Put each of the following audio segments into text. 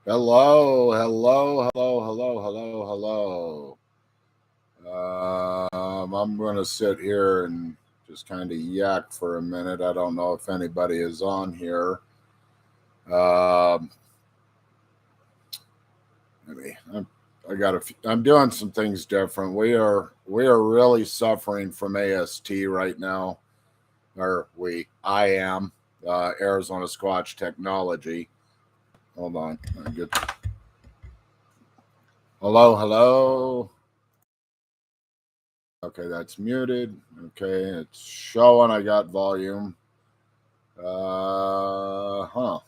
Hello, hello, hello, hello, hello, hello. I'm going to sit here and just kind of yak for a minute. I don't know if anybody is on here. Um, maybe I'm doing some things different. We are really suffering from AST right now, or I am Arizona Squatch Technology. Hold on, hello, hello. Okay, that's muted. Okay, it's showing I got volume. Huh.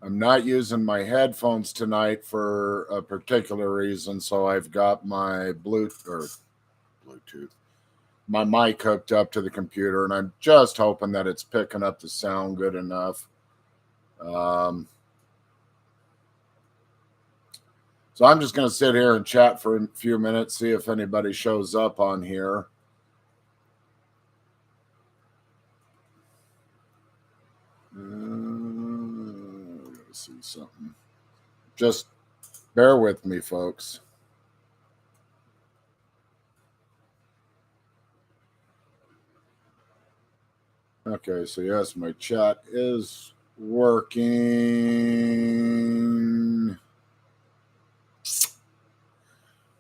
I'm not using my headphones tonight for a particular reason, so I've got my Bluetooth, my mic hooked up to the computer, and I'm just hoping that it's picking up the sound good enough. Um, so I'm just going to sit here and chat for a few minutes, see if anybody shows up on here. See something. Just bear with me, folks. Okay, so yes, my chat is working.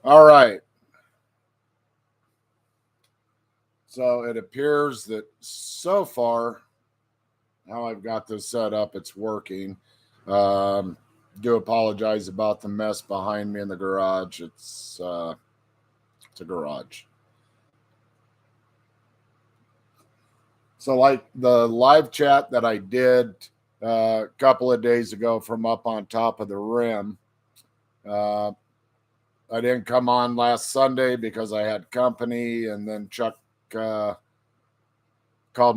All right. So it appears that so far, how I've got this set up, it's working. Do apologize about the mess behind me in the garage. It's a garage. So, like the live chat that I did a couple of days ago from up on top of the rim, I didn't come on last Sunday because I had company, and then Chuck called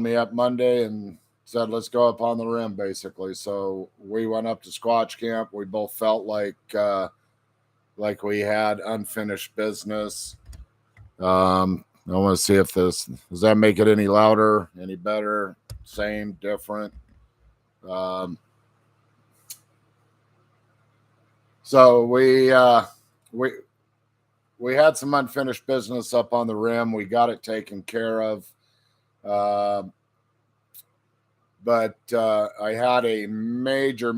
me up Monday and said, "Let's go up on the rim," basically. So we went up to Squatch Camp. We both felt like we had unfinished business. I want to see if does that make it any louder, any better, same, different. So we had some unfinished business up on the rim. We got it taken care of. But I had a major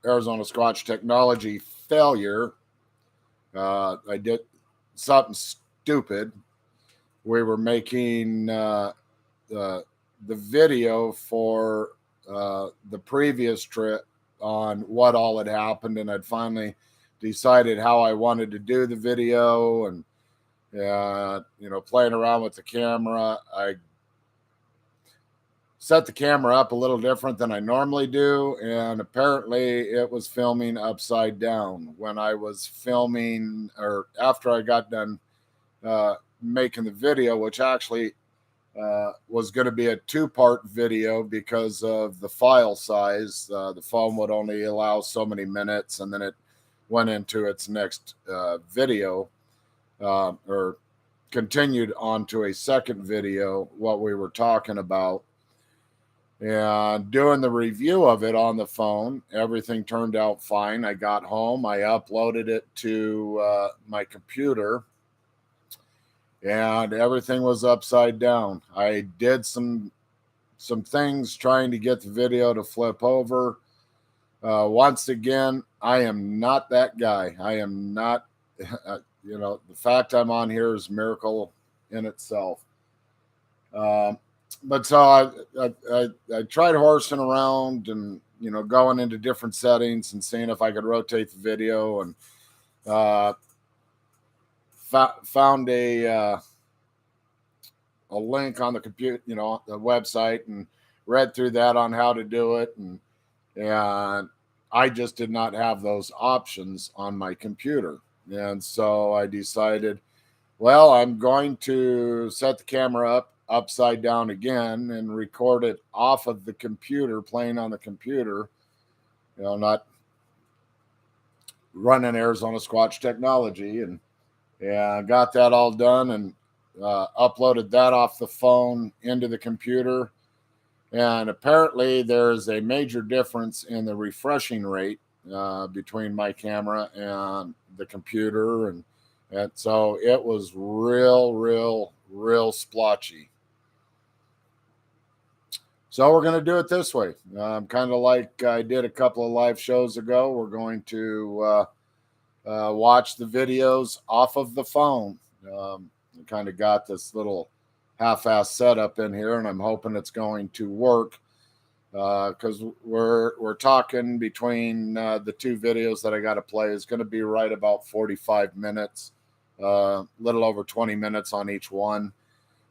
Arizona Squatch Technology failure. I did something stupid. We were making the video for the previous trip on what all had happened, and I'd finally decided how I wanted to do the video, and playing around with the camera. I set the camera up a little different than I normally do, and apparently it was filming upside down when I was filming, or after I got done making the video, which actually was going to be a two-part video because of the file size. The phone would only allow so many minutes, and then it went into its next video, or continued on to a second video, what we were talking about. And doing the review of it on the phone, everything turned out fine. I got home, I uploaded it to my computer, and everything was upside down. I did some things trying to get the video to flip over. Once again, I am not that guy. I am not, the fact I'm on here is a miracle in itself. But so I tried horsing around and going into different settings and seeing if I could rotate the video, and found a link on the computer, the website, and read through that on how to do it, and I just did not have those options on my computer, and so I decided, well, I'm going to set the camera up upside down again and record it off of the computer, playing on the computer, not running Arizona Squatch Technology, and got that all done, and uploaded that off the phone into the computer. And apparently there's a major difference in the refreshing rate between my camera and the computer. And so it was real splotchy. So we're going to do it this way. Kind of like I did a couple of live shows ago. We're going to watch the videos off of the phone. Kind of got this little half-ass setup in here, and I'm hoping it's going to work because we're talking between the two videos that I got to play is going to be right about 45 minutes, little over 20 minutes on each one.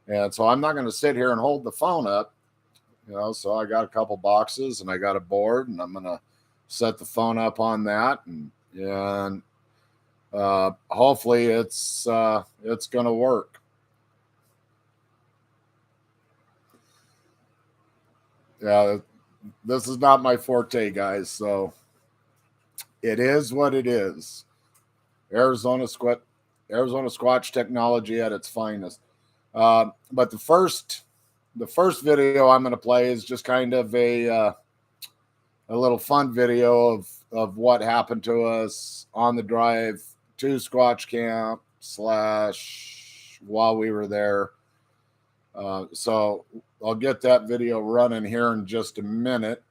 And so I'm not going to sit here and hold the phone up. So I got a couple boxes and I got a board, and I'm going to set the phone up on that, and hopefully it's going to work. Yeah, this is not my forte, guys. So it is what it is. Arizona Squatch technology at its finest. But the first video I'm going to play is just kind of a little fun video of what happened to us on the drive to Squatch Camp / while we were there. So I'll get that video running here in just a minute.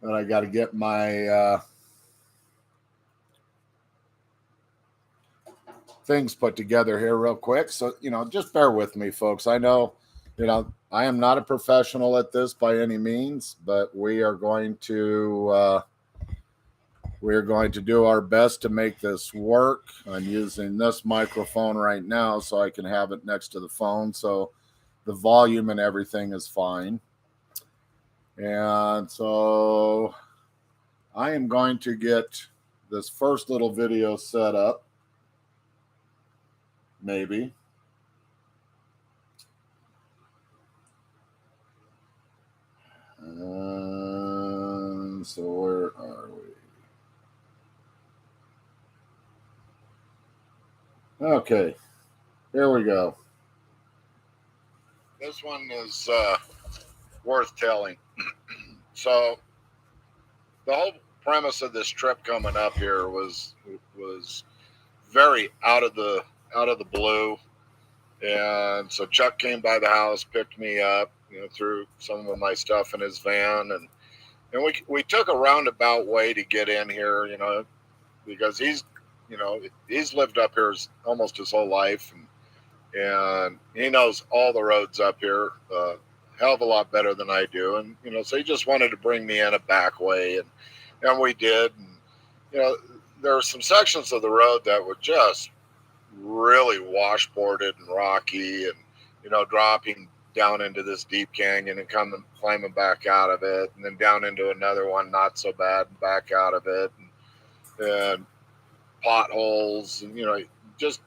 And I got to get my things put together here real quick. So, just bear with me, folks. I know, I am not a professional at this by any means, but we are going to do our best to make this work. I'm using this microphone right now so I can have it next to the phone, so the volume and everything is fine. And so I am going to get this first little video set up. Maybe. So where are we? Okay, here we go. This one is worth telling. So the whole premise of this trip coming up here was very out of the blue. And so Chuck came by the house, picked me up, threw some of my stuff in his van, and we took a roundabout way to get in here, because he's lived up here almost his whole life, and he knows all the roads up here a hell of a lot better than I do, and so he just wanted to bring me in a back way, and we did, and there were some sections of the road that were just really washboarded and rocky, and dropping down into this deep canyon and climbing back out of it, and then down into another one not so bad and back out of it, and potholes, and just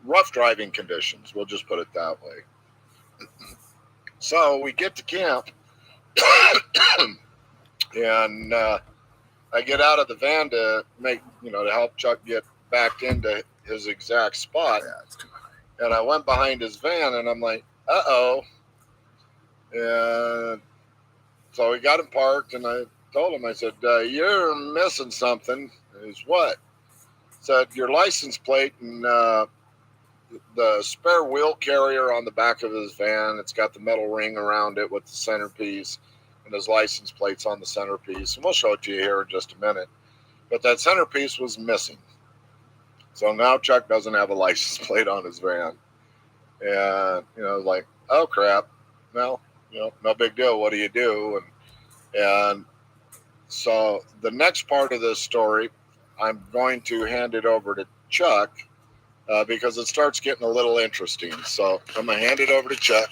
rough driving conditions, we'll just put it that way. So we get to camp and I get out of the van to make to help Chuck get backed into his exact spot. And I went behind his van, and I'm like, uh-oh. And so we got him parked, and I told him, I said, you're missing something. Is what? Said, your license plate and the spare wheel carrier on the back of his van. It's got the metal ring around it with the centerpiece, and his license plate's on the centerpiece. And we'll show it to you here in just a minute. But that centerpiece was missing. So now Chuck doesn't have a license plate on his van. And, like, oh, crap. Well, no big deal. What do you do? And so the next part of this story, I'm going to hand it over to Chuck because it starts getting a little interesting. So I'm going to hand it over to Chuck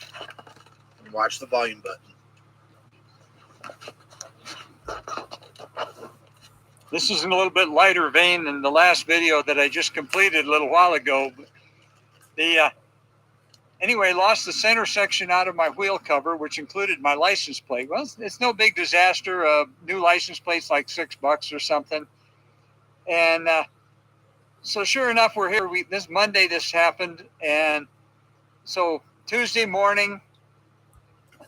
and watch the volume button. This is in a little bit lighter vein than the last video that I just completed a little while ago. Anyway, lost the center section out of my wheel cover, which included my license plate. Well, it's no big disaster. New license plate's like $6 or something. And So sure enough, we're here. This Monday this happened, and so Tuesday morning,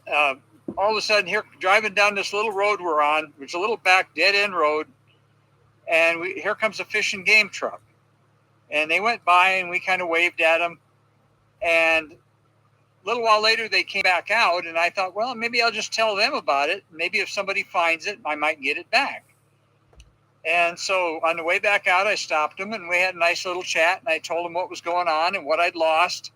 all of a sudden here driving down this little road we're on, which is a little back dead end road, and here comes a fish and game truck, and they went by and we kind of waved at them, and a little while later they came back out, and I thought, well, maybe I'll just tell them about it. Maybe if somebody finds it, I might get it back. And so on the way back out, I stopped them and we had a nice little chat, and I told them what was going on and what I'd lost.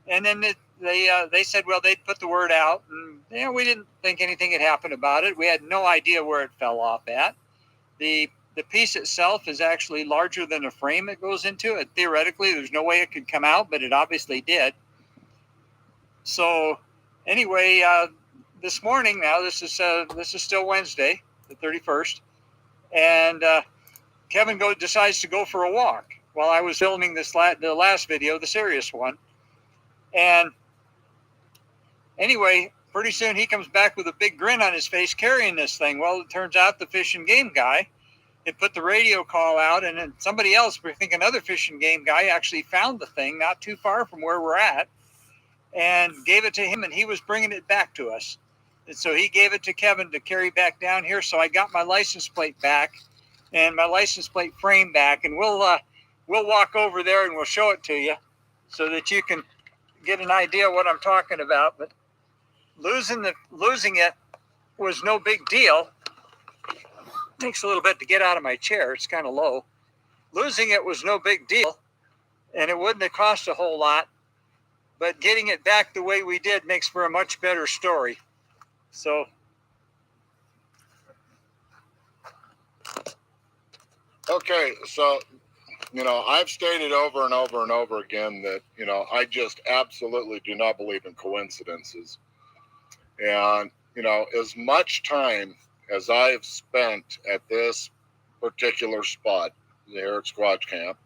And then they said, well, they'd put the word out, and we didn't think anything had happened about it. We had no idea where it fell off at. The piece itself is actually larger than the frame that goes into it. Theoretically, there's no way it could come out, but it obviously did. So anyway, this morning now, this is still Wednesday, the 31st, and Kevin decides to go for a walk while I was filming the last video, the serious one. And anyway, pretty soon he comes back with a big grin on his face carrying this thing. Well, it turns out the fish and game guy had put the radio call out, and then somebody else, we think another fish and game guy, actually found the thing not too far from where we're at and gave it to him, and he was bringing it back to us. And so he gave it to Kevin to carry back down here. So I got my license plate back and my license plate frame back, and we'll walk over there and we'll show it to you so that you can get an idea of what I'm talking about. But losing it was no big deal. It takes a little bit to get out of my chair. It's kind of low. Losing it was no big deal, and it wouldn't have cost a whole lot. But getting it back the way we did makes for a much better story. So okay, so I've stated over and over and over again that I just absolutely do not believe in coincidences. And as much time as I've spent at this particular spot here at Squatch Camp,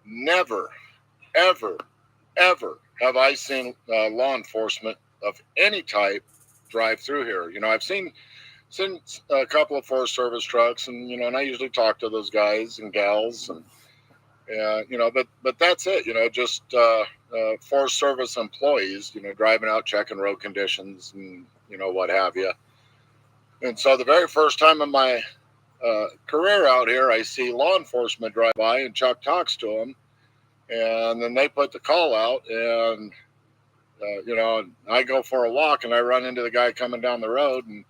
never, ever, ever have I seen law enforcement of any type drive through here. I've seen a couple of Forest Service trucks, and and I usually talk to those guys and gals, and but that's it. Just Forest Service employees, driving out, checking road conditions, and what have you. And so the very first time in my career out here, I see law enforcement drive by, and Chuck talks to them, and then they put the call out, and I go for a walk, and I run into the guy coming down the road, and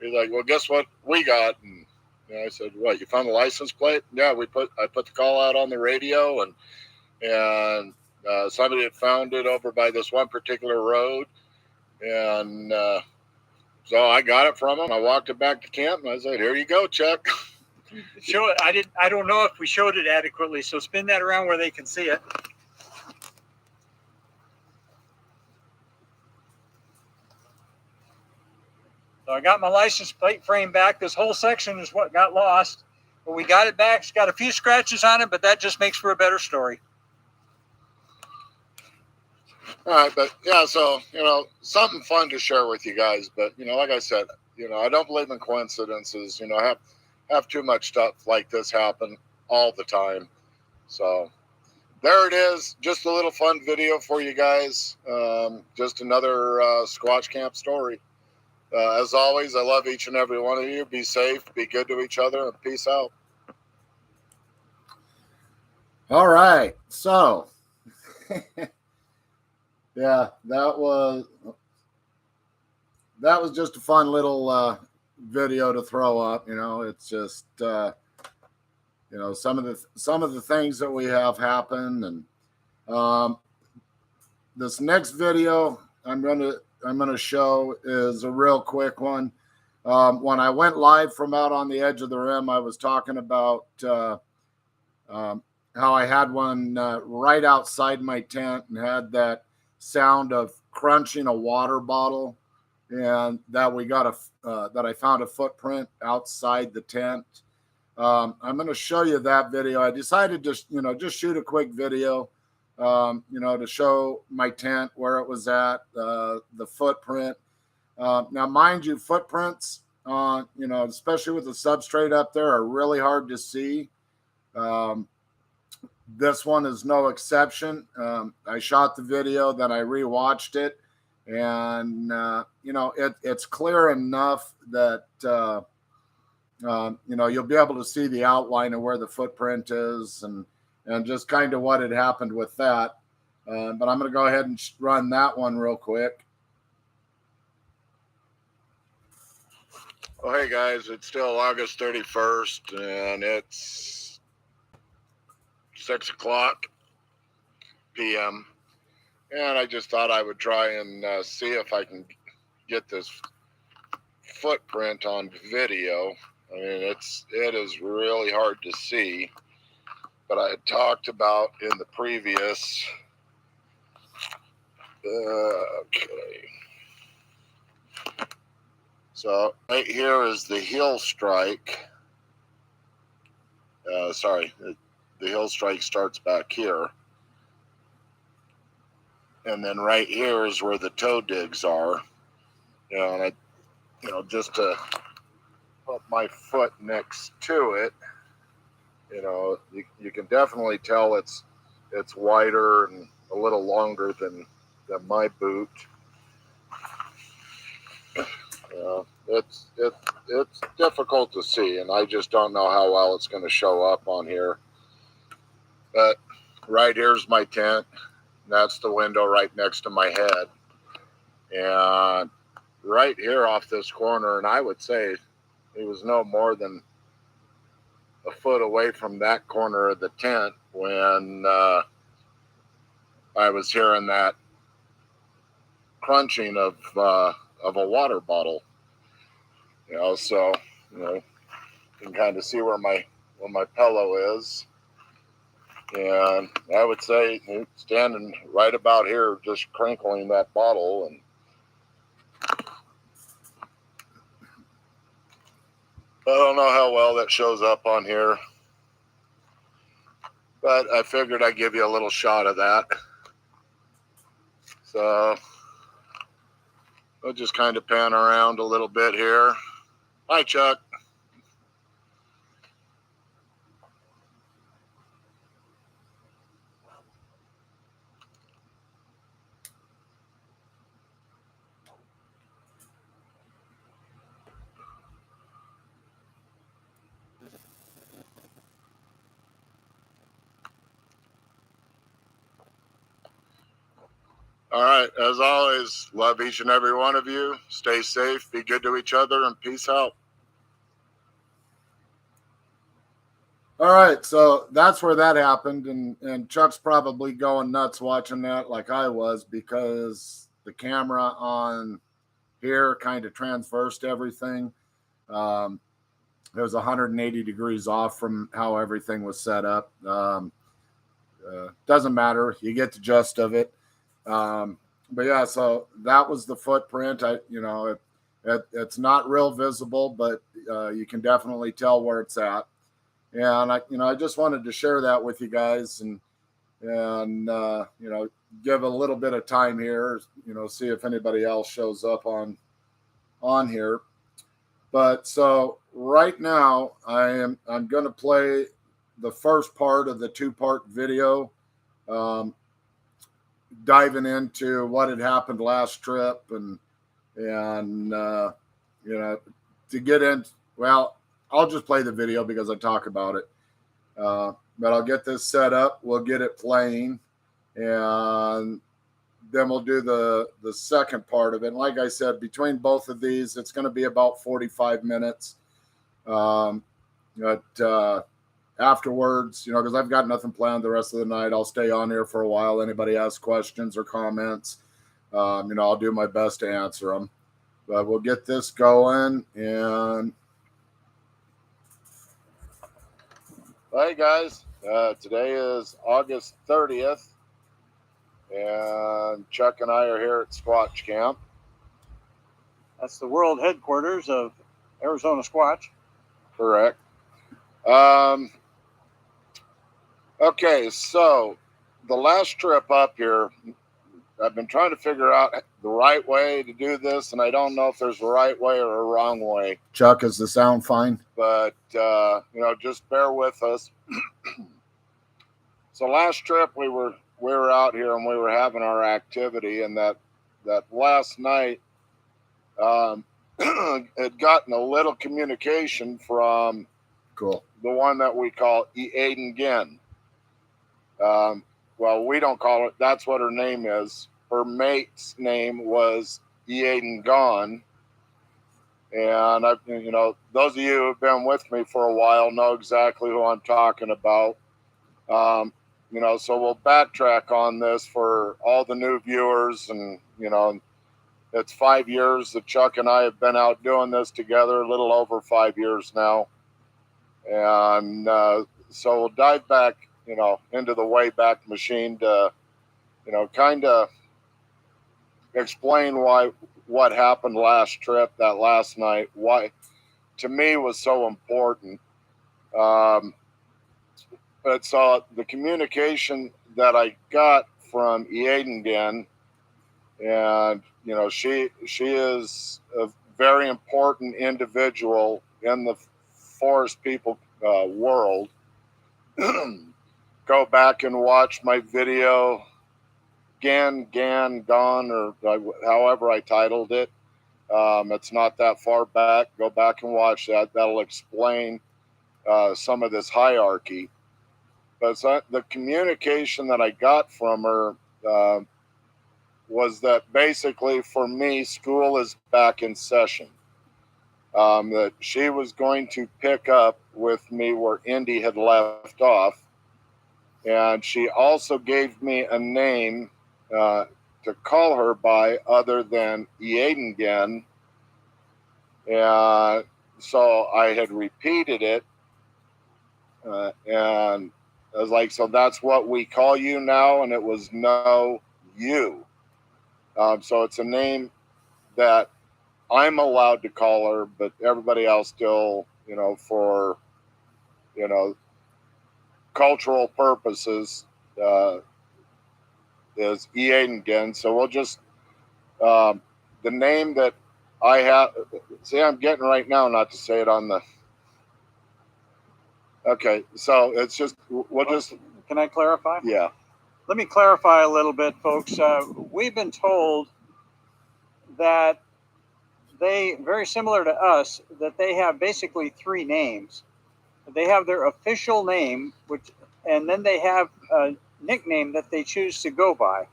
he's like, "Well, guess what we got?" And I said, "What? You found the license plate?" "Yeah, I put the call out on the radio, and somebody had found it over by this one particular road, and so I got it from him. I walked it back to camp, and I said, 'Here you go, Chuck.'" Show it. I don't know if we showed it adequately, so spin that around where they can see it. So I got my license plate frame back. This whole section is what got lost, but we got it back. It's got a few scratches on it, but that just makes for a better story. All right, but yeah, so something fun to share with you guys. But like I said, I don't believe in coincidences. I have too much stuff like this happen all the time. So there it is, just a little fun video for you guys. Just another Squatch Camp story. As always, I love each and every one of you. Be safe, be good to each other, and peace out. All right, so yeah, that was just a fun little video to throw up. It's just some of the things that we have happen, and this next video I'm gonna show is a real quick one. When I went live from out on the edge of the rim, I was talking about how I had one right outside my tent and had that sound of crunching a water bottle, and that that I found a footprint outside the tent. I'm going to show you that video. I decided to just shoot a quick video, to show my tent, where it was at, the footprint. Now, mind you, footprints, especially with the substrate up there, are really hard to see. Um, this one is no exception. I shot the video, then I rewatched it, and it's clear enough that you'll be able to see the outline of where the footprint is, and just kind of what had happened with that. But I'm going to go ahead and run that one real quick. Oh, hey guys, it's still August 31st, and it's 6:00 p.m. And I just thought I would try and see if I can get this footprint on video. I mean, it is really hard to see, but I had talked about in the previous. Okay. So right here is the heel strike. Sorry, the heel strike starts back here. And then right here is where the toe digs are. And just to put my foot next to it, you can definitely tell it's wider and a little longer than my boot. It's difficult to see, and I just don't know how well it's going to show up on here. But right here's my tent. That's the window right next to my head. And right here off this corner, and I would say it was no more than a foot away from that corner of the tent when I was hearing that crunching of a water bottle. So you can kind of see where my pillow is. And I would say standing right about here, just crinkling that bottle. And I don't know how well that shows up on here, but I figured I'd give you a little shot of that. So we'll just kind of pan around a little bit here. Hi, Chuck. All right. As always, love each and every one of you. Stay safe, be good to each other, and peace out. All right, so that's where that happened, and Chuck's probably going nuts watching that like I was, because the camera on here kind of transversed everything. It was 180 degrees off from how everything was set up. Doesn't matter. You get the gist of it. But yeah, so that was the footprint. It's not real visible, but you can definitely tell where it's at. And I just wanted to share that with you guys, and give a little bit of time here, see if anybody else shows up on here. But so right now I'm going to play the first part of the 2-part video, diving into what had happened last trip, and to get in. Well, I'll just play the video because I talk about it. But I'll get this set up. We'll get it playing, and then we'll do the second part of it. And like I said, between both of these, it's going to be about 45 minutes. But afterwards, because I've got nothing planned the rest of the night, I'll stay on here for a while. Anybody has questions or comments, I'll do my best to answer them. But we'll get this going. And Hey guys, today is August 30th, and Chuck and I are here at Squatch Camp. That's the world headquarters of Arizona Squatch. Correct. Okay, so the last trip up here, I've been trying to figure out the right way to do this, and I don't know if there's a right way or a wrong way. Chuck, is the sound fine? But just bear with us. So last trip we were out here and we were having our activity, and that last night had gotten a little communication from Cool. the one that we call Aiden Ginn. Well, we don't call it. That's what her name is. Her mate's name was Aiden Gone. And those of you who have been with me for a while know exactly who I'm talking about. So we'll backtrack on this for all the new viewers, and it's 5 years that Chuck and I have been out doing this together, a little over 5 years now. And so we'll dive back, into the Wayback Machine to, kind of explain what happened last trip, that last night, why to me was so important. But so the communication that I got from Aiden, and she is a very important individual in the forest people world. Go back and watch my video, Gone, or however I titled it. It's not that far back. Go back and watch that. That'll explain some of this hierarchy. But the communication that I got from her was that basically for me, school is back in session. That she was going to pick up with me where Indy had left off. And she also gave me a name to call her by other than Aiden. And so I had repeated it. And I was like, so that's what we call you now? And it was no, you. So it's a name that I'm allowed to call her, but everybody else still, for, cultural purposes, is Aiden. So we'll just, the name that I have, see, I'm getting right now not to say it on the, okay, so it's just, we'll just. Can I clarify? Yeah. Let me clarify a little bit, folks. We've been told that they, very similar to us, that they have basically three names. They have their official name, and then they have a nickname that they choose to go by.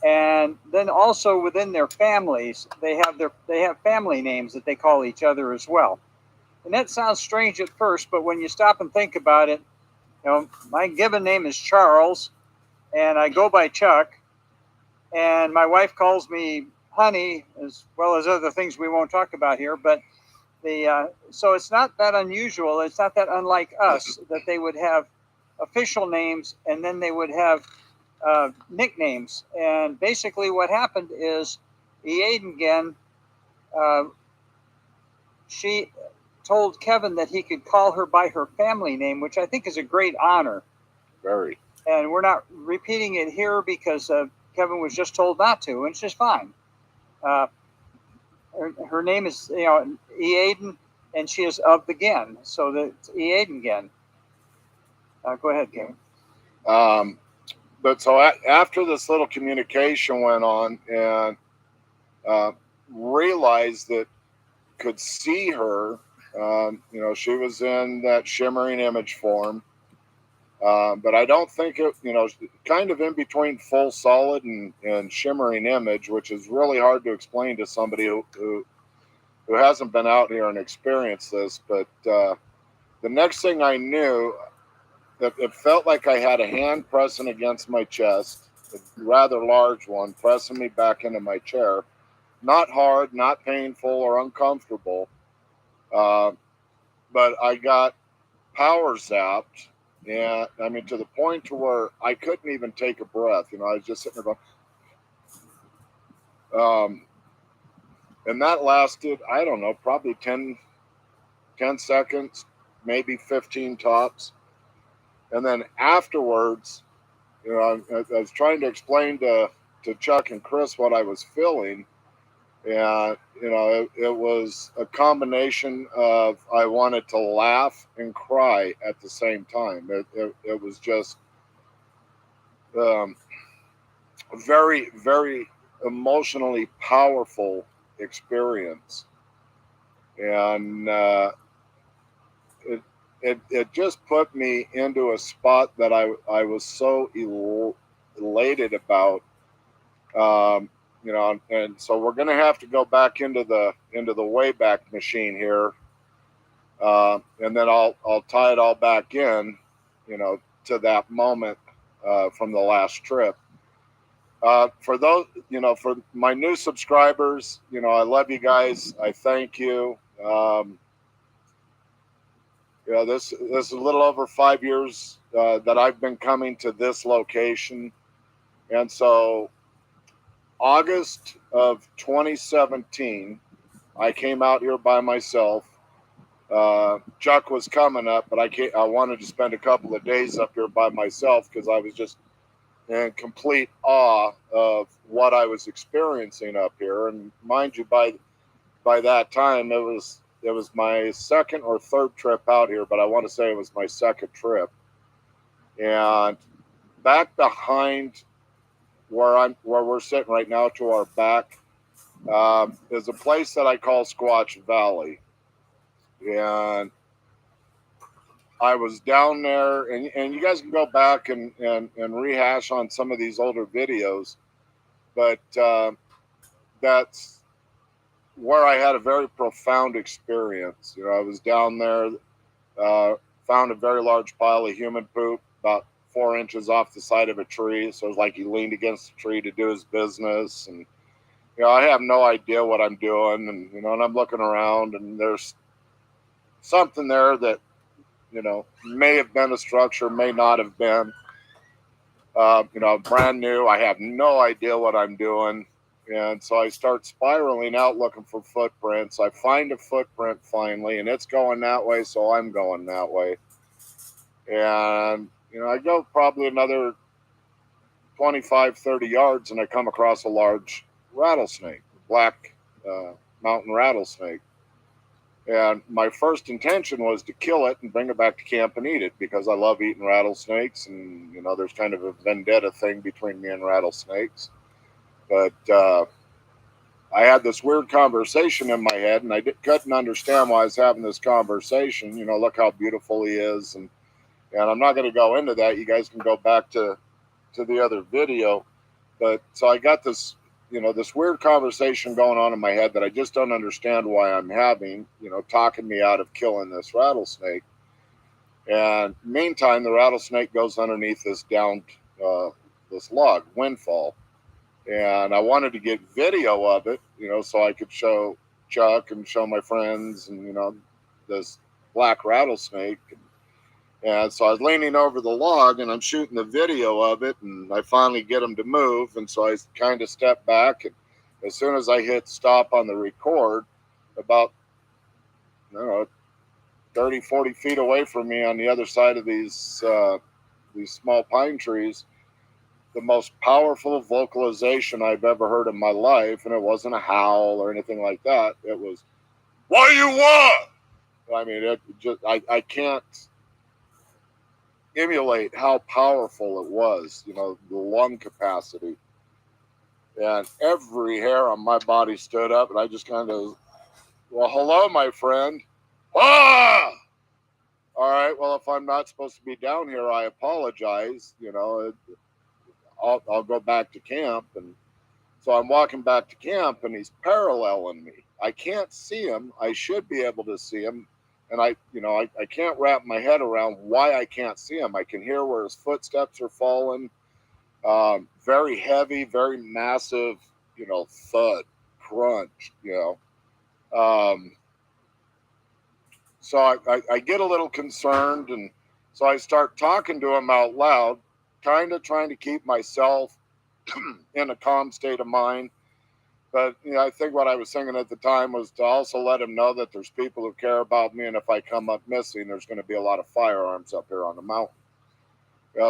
And then also within their families, they have family names that they call each other as well. And that sounds strange at first, but when you stop and think about it, my given name is Charles, and I go by Chuck, and my wife calls me Honey, as well as other things we won't talk about here. But so it's not that unusual. It's not that unlike us that they would have official names and then they would have nicknames. And basically what happened is Aiden, she told Kevin that he could call her by her family name, which I think is a great honor. Very. And we're not repeating it here because Kevin was just told not to, and it's just fine. Her name is Aiden, and she is of the Ginn, so that's Aiden Ginn. Go ahead, Kevin. But so after this little communication went on, and realized that could see her, she was in that shimmering image form. But I don't think it, kind of in between full solid and shimmering image, which is really hard to explain to somebody who hasn't been out here and experienced this. But the next thing I knew, it felt like I had a hand pressing against my chest, a rather large one, pressing me back into my chair. Not hard, not painful or uncomfortable, but I got power zapped. Yeah, I mean, to the point to where I couldn't even take a breath. I was just sitting there going, and that lasted, I don't know, probably 10 seconds, maybe 15 tops. And then afterwards, I was trying to explain to to Chuck and Chris what I was feeling. And, it was a combination of I wanted to laugh and cry at the same time. It was just a very, very emotionally powerful experience. And it just put me into a spot that I was so elated about. And so we're going to have to go back into the Wayback Machine here, and then I'll tie it all back in, to that moment from the last trip. For those, for my new subscribers, I love you guys. I thank you. This is a little over 5 years that I've been coming to this location, and so August of 2017, I came out here by myself. Chuck was coming up, but I wanted to spend a couple of days up here by myself because I was just in complete awe of what I was experiencing up here. And mind you, by that time, it was my second or third trip out here, but I want to say it was my second trip. And back behind where we're sitting right now, to our back, is a place that I call Squatch Valley. And I was down there, and you guys can go back and rehash on some of these older videos, but that's where I had a very profound experience. I was down there, found a very large pile of human poop about 4 inches off the side of a tree. So it was like he leaned against the tree to do his business. And, I have no idea what I'm doing. And, and I'm looking around, and there's something there that, may have been a structure, may not have been. Brand new. I have no idea what I'm doing. And so I start spiraling out looking for footprints. I find a footprint finally, and it's going that way, so I'm going that way. And, I go probably another 25, 30 yards, and I come across a large rattlesnake, black mountain rattlesnake. And my first intention was to kill it and bring it back to camp and eat it, because I love eating rattlesnakes, and there's kind of a vendetta thing between me and rattlesnakes. But I had this weird conversation in my head, and I couldn't understand why I was having this conversation. Look how beautiful he is, and I'm not going to go into that. You guys can go back to the other video. But so I got this this weird conversation going on in my head that I just don't understand why I'm having, talking me out of killing this rattlesnake. And meantime, the rattlesnake goes underneath this downed, this log, windfall. And I wanted to get video of it, so I could show Chuck and show my friends and, this black rattlesnake. And so I was leaning over the log, and I'm shooting the video of it, and I finally get him to move. And so I kind of step back, and as soon as I hit stop on the record, about 30, 40 feet away from me on the other side of these small pine trees, the most powerful vocalization I've ever heard in my life, and it wasn't a howl or anything like that. It was, "What do you want?" I mean, it just I can't emulate how powerful it was, the lung capacity. And every hair on my body stood up, and I just kind of, "Well, hello, my friend." "Ah! All right, well, if I'm not supposed to be down here, I apologize. I'll go back to camp." And so I'm walking back to camp, and he's paralleling me. I can't see him. I should be able to see him. And I can't wrap my head around why I can't see him. I can hear where his footsteps are falling. Very heavy, very massive, thud, crunch, So I get a little concerned, and so I start talking to him out loud, kind of trying to keep myself in a calm state of mind. But I think what I was thinking at the time was to also let him know that there's people who care about me, and if I come up missing, there's going to be a lot of firearms up here on the mountain.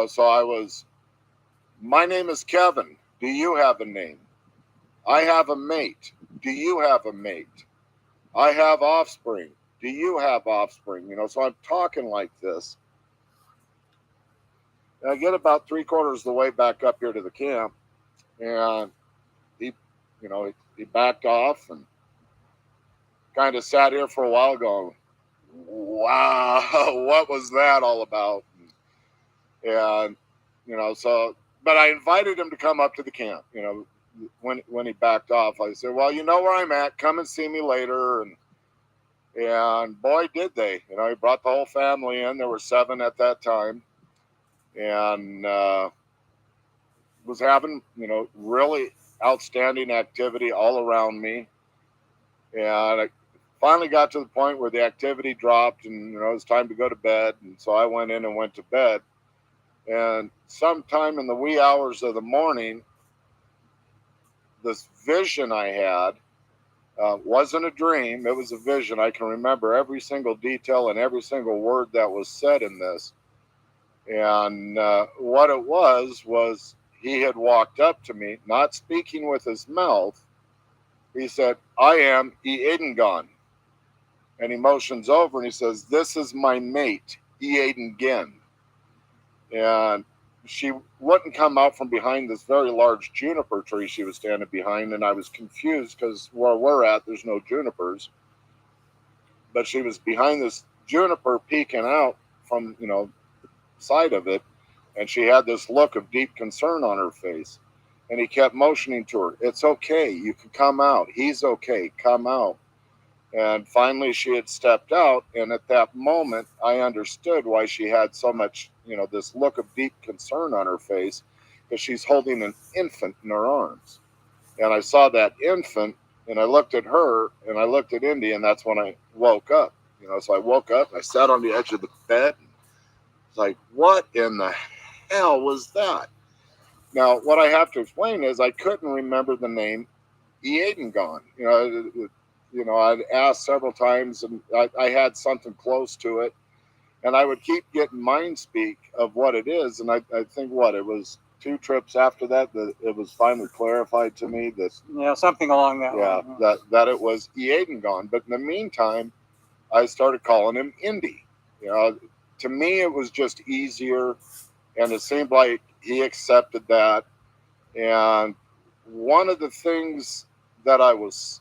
So my name is Kevin. Do you have a name? I have a mate. Do you have a mate? I have offspring. Do you have offspring? So I'm talking like this. And I get about 3/4 of the way back up here to the camp, and he, he backed off and kind of sat here for a while going, wow, what was that all about? And, but I invited him to come up to the camp, when he backed off. I said, well, you know where I'm at, come and see me later. And boy, did they, he brought the whole family in. There were 7 at that time, and was having, really outstanding activity all around me. And I finally got to the point where the activity dropped, and, it was time to go to bed. And so I went in and went to bed. And sometime in the wee hours of the morning, this vision I had wasn't a dream. It was a vision. I can remember every single detail and every single word that was said in this. And what it was he had walked up to me, not speaking with his mouth. He said, I am Eadengon. And he motions over and he says, this is my mate, Eadengen. And she wouldn't come out from behind this very large juniper tree she was standing behind. And I was confused because where we're at, there's no junipers. But she was behind this juniper peeking out from, the side of it. And she had this look of deep concern on her face. And he kept motioning to her, it's okay, you can come out. He's okay, come out. And finally she had stepped out. And at that moment, I understood why she had so much, this look of deep concern on her face, because she's holding an infant in her arms. And I saw that infant, and I looked at her, and I looked at Indy, and that's when I woke up. So I woke up, and I sat on the edge of the bed. It's like, what in the hell was that? Now, what I have to explain is I couldn't remember the name Eadengon. I'd asked several times, and I had something close to it, and I would keep getting mind speak of what it is. And I think it was 2 trips after that it was finally clarified to me that something along that line. that it was Eadengon. But in the meantime, I started calling him Indy. To me, it was just easier, and it seemed like he accepted that. And one of the things that I was,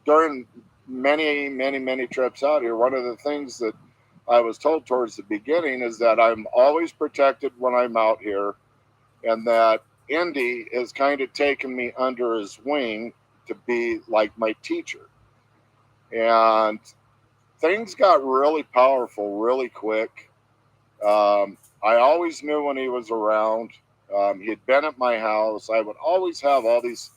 during many, many, many trips out here, one of the things that I was told towards the beginning is that I'm always protected when I'm out here, and that Indy has kind of taken me under his wing to be like my teacher. And things got really powerful really quick. I always knew when he was around. He'd been at my house. I would always have all these,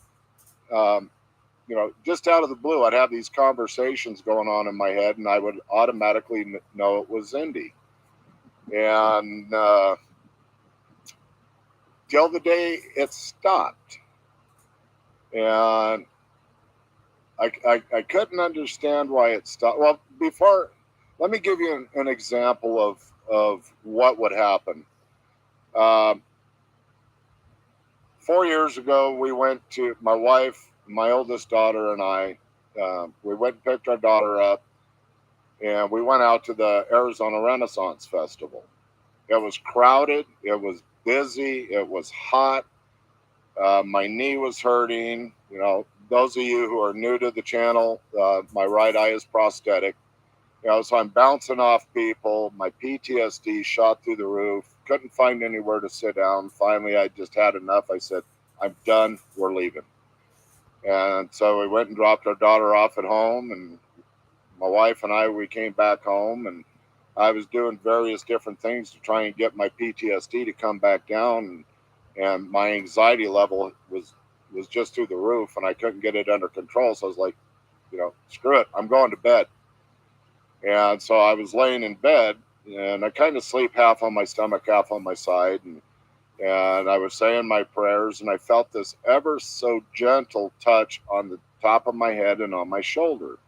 just out of the blue, I'd have these conversations going on in my head, and I would automatically know it was Indy. And till the day it stopped. And I couldn't understand why it stopped. Well, let me give you an example of what would happen. 4 years ago, we went to, my wife, my oldest daughter, and I, we went and picked our daughter up, and we went out to the Arizona Renaissance Festival. It was crowded. It was busy. It was hot. My knee was hurting. Those of you who are new to the channel, my right eye is prosthetic. So I'm bouncing off people. My PTSD shot through the roof. Couldn't find anywhere to sit down. Finally, I just had enough. I said, I'm done. We're leaving. And so we went and dropped our daughter off at home. And my wife and I, we came back home. And I was doing various different things to try and get my PTSD to come back down. And my anxiety level was just through the roof. And I couldn't get it under control. So I was like, screw it. I'm going to bed. And so I was laying in bed, and I kind of sleep half on my stomach, half on my side. And I was saying my prayers, and I felt this ever so gentle touch on the top of my head and on my shoulder.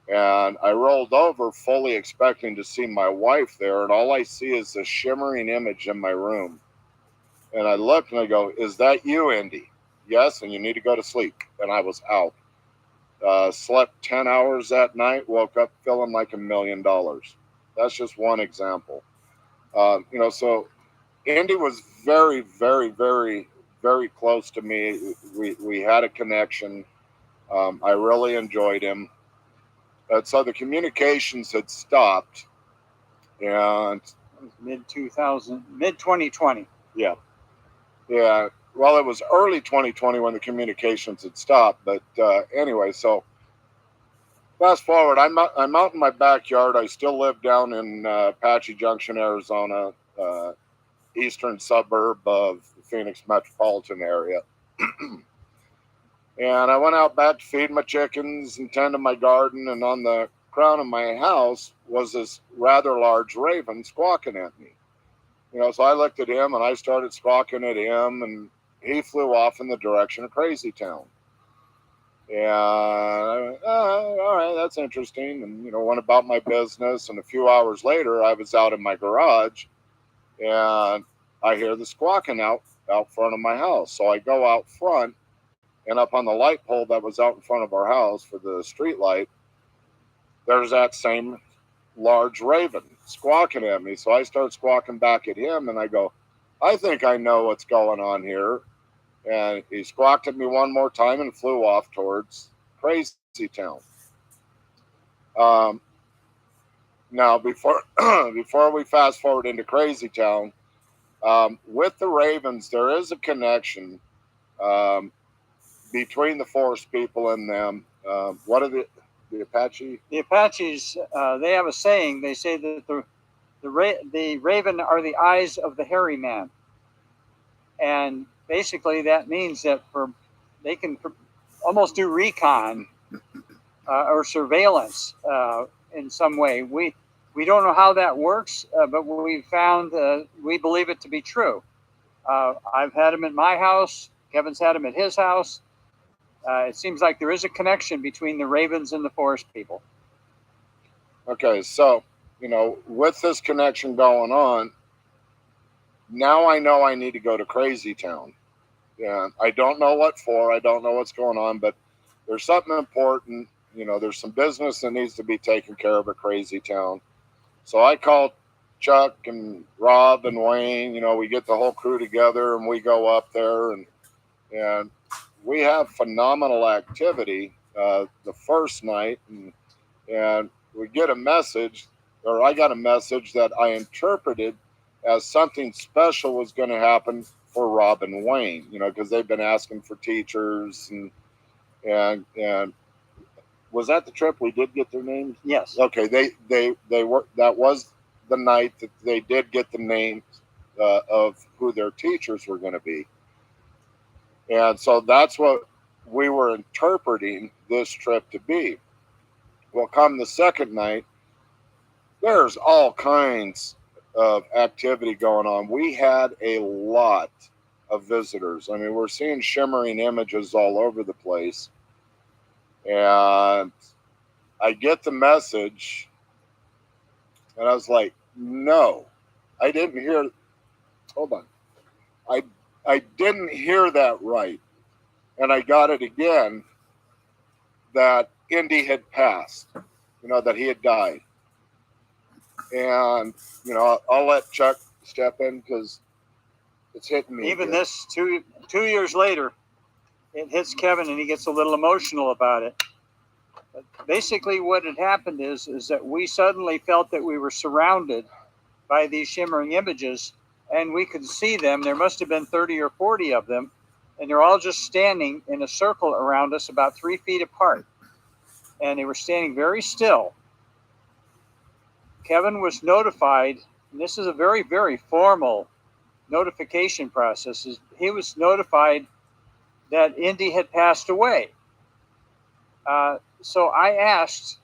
And I rolled over, fully expecting to see my wife there. And all I see is this shimmering image in my room. And I looked and I go, "Is that you, Indy?" "Yes, and you need to go to sleep." And I was out. Slept 10 hours that night, woke up feeling like $1 million. That's just one example. So Andy was very, very, very, very close to me. We had a connection. I really enjoyed him. So the communications had stopped, and mid 2020. yeah, yeah. Well, it was early 2020 when the communications had stopped. But anyway, so fast forward, I'm out in my backyard. I still live down in Apache Junction, Arizona, eastern suburb of the Phoenix metropolitan area. And I went out back to feed my chickens and tend to my garden. And on the crown of my house was this rather large raven squawking at me. So I looked at him and I started squawking at him, and he flew off in the direction of Crazy Town. And I went, "Oh, all right, that's interesting." And, went about my business. And a few hours later, I was out in my garage and I hear the squawking out front of my house. So I go out front, and up on the light pole that was out in front of our house for the street light, there's that same large raven squawking at me. So I start squawking back at him, and I go, "I think I know what's going on here." And he squawked at me one more time and flew off towards Crazy Town. Now, before we fast forward into Crazy Town, with the ravens, there is a connection between the forest people and them. What are the Apache? The Apaches, they have a saying. They say that the raven are the eyes of the hairy man, and basically that means that they can almost do recon or surveillance in some way. We don't know how that works, but we found we believe it to be true. I've had them at my house. Kevin's had them at his house. It seems like there is a connection between the ravens and the forest people. Okay, so, with this connection going on, now I know I need to go to Crazy Town. Yeah, I don't know what for. I don't know what's going on, but there's something important. There's some business that needs to be taken care of at Crazy Town. So I called Chuck and Rob and Wayne. We get the whole crew together and we go up there, and we have phenomenal activity the first night, and we get a message, or I got a message that I interpreted as something special was going to happen for Rob and Wayne, because they've been asking for teachers, and was that the trip we did get their names? Yes. Okay, they were. That was the night that they did get the names of who their teachers were going to be, and so that's what we were interpreting this trip to be. Well, come the second night, there's all kinds of activity going on. We had a lot of visitors. I mean, we're seeing shimmering images all over the place. And I get the message, and I was like, "No, I didn't hear." Hold on. I didn't hear that right. And I got it again, that Indy had passed, that he had died. And, I'll let Chuck step in because it's hitting me. Even again. this 2 years later, it hits Kevin and he gets a little emotional about it. But basically what had happened is that we suddenly felt that we were surrounded by these shimmering images, and we could see them. There must have been 30 or 40 of them, and they're all just standing in a circle around us about 3 feet apart. And they were standing very still. Kevin was notified, and this is a very, very formal notification process. He was notified that Indy had passed away. So I asked,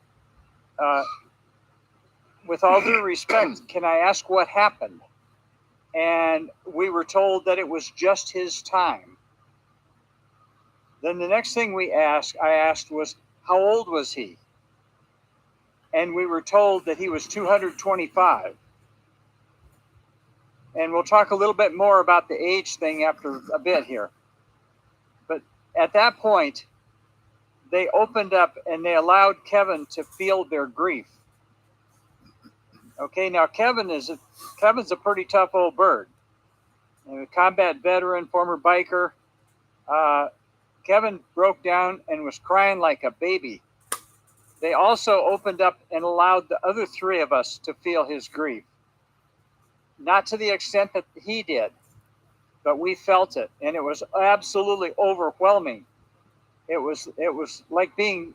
with all due respect, can I ask what happened? And we were told that it was just his time. Then the next thing I asked was, how old was he? And we were told that he was 225. And we'll talk a little bit more about the age thing after a bit here. But at that point, they opened up and they allowed Kevin to feel their grief. Okay, now Kevin's a pretty tough old bird. A combat veteran, former biker. Kevin broke down and was crying like a baby. They also opened up and allowed the other three of us to feel his grief. Not to the extent that he did, but we felt it, and it was absolutely overwhelming. It was like being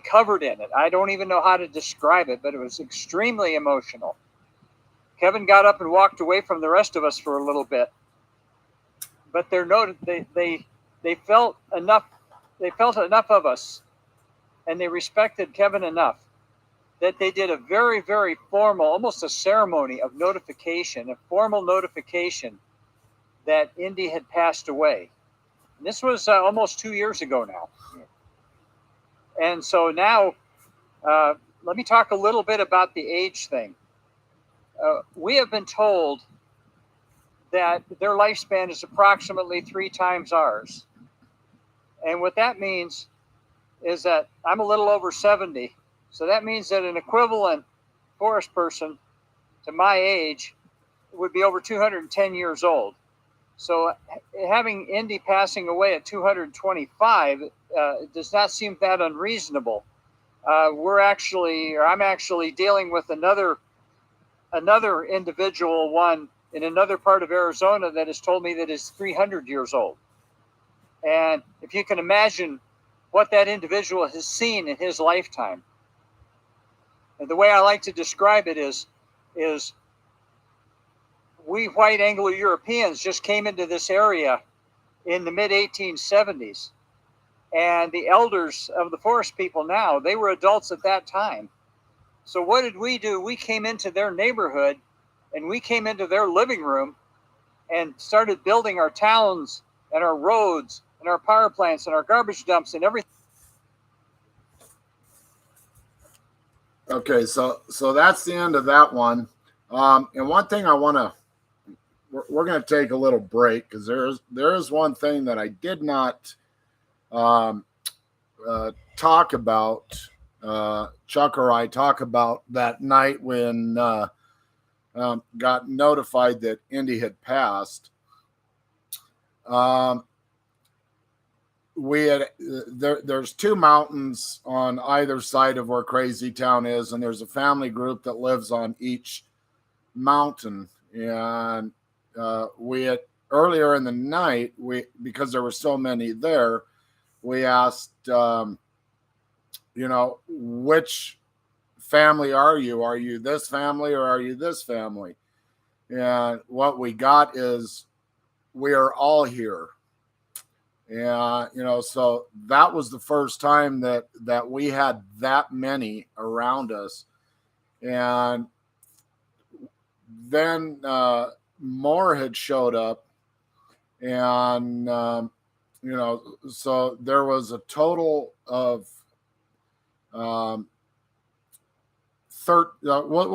covered in it. I don't even know how to describe it, but it was extremely emotional. Kevin got up and walked away from the rest of us for a little bit, but they felt enough. They felt enough of us, and they respected Kevin enough that they did a very, very formal, almost a ceremony of notification, a formal notification that Indy had passed away. And this was almost 2 years ago now. And so now, let me talk a little bit about the age thing. We have been told that their lifespan is approximately 3 times ours. And what that means is that I'm a little over 70. So that means that an equivalent forest person to my age would be over 210 years old. So having Indy passing away at 225 does not seem that unreasonable. I'm actually dealing with another individual one in another part of Arizona that has told me that is 300 years old. And if you can imagine what that individual has seen in his lifetime. And the way I like to describe it is we white Anglo-Europeans just came into this area in the mid-1870s. And the elders of the forest people now, they were adults at that time. So what did we do? We came into their neighborhood and we came into their living room and started building our towns and our roads and our power plants and our garbage dumps and everything. Okay, so that's the end of that one. And one thing we're going to take a little break because there is one thing that I did not talk about. Chuck or I talk about that night when got notified that Indy had passed. There's 2 mountains on either side of where Crazy Town is, and there's a family group that lives on each mountain. And we had earlier in the night, because there were so many there, we asked, which family are you? Are you this family or are you this family? And what we got is we are all here. And, so that was the first time that we had that many around us. And then more had showed up. And, so there was a total of we'll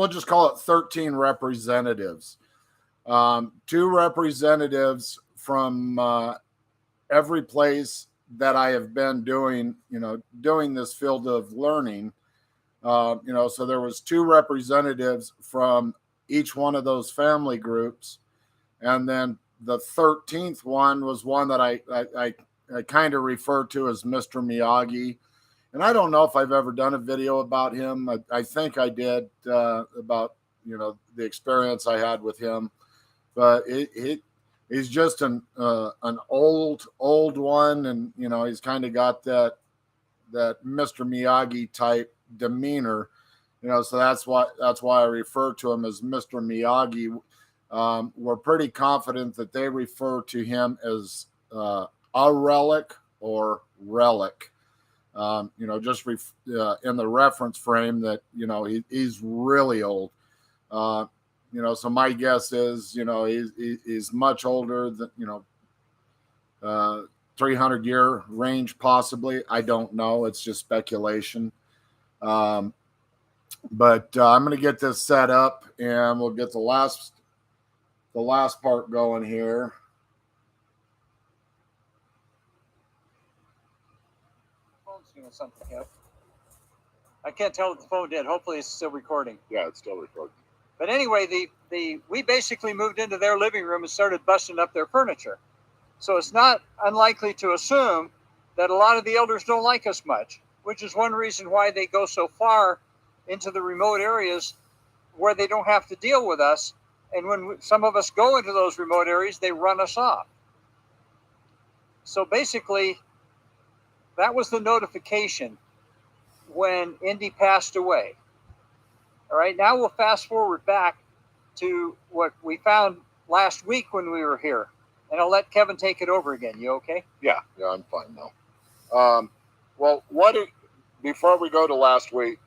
just call it 13 representatives. 2 representatives from every place that I have been doing this field of learning. So there was 2 representatives from each one of those family groups. And then the 13th one was one that I kind of refer to as Mr. Miyagi. And I don't know if I've ever done a video about him. I think I did about, the experience I had with him. But he's just an old one. And, he's kind of got that Mr. Miyagi type demeanor. So that's why I refer to him as Mr. Miyagi. We're pretty confident that they refer to him as a relic or relic. Just in the reference frame that, he's really old. So my guess is, he's much older than, 300-year range, possibly. I don't know. It's just speculation. But I'm going to get this set up and we'll get the last the last part going here. Phone's doing something, Kev. I can't tell what the phone did. Hopefully it's still recording. Yeah, it's still recording. But anyway, we basically moved into their living room and started busting up their furniture. So it's not unlikely to assume that a lot of the elders don't like us much, which is one reason why they go so far into the remote areas where they don't have to deal with us. And when some of us go into those remote areas, they run us off. So basically, that was the notification when Indy passed away. All right, now we'll fast forward back to what we found last week when we were here. And I'll let Kevin take it over again. You okay? Yeah, I'm fine now. Well, before we go to last week,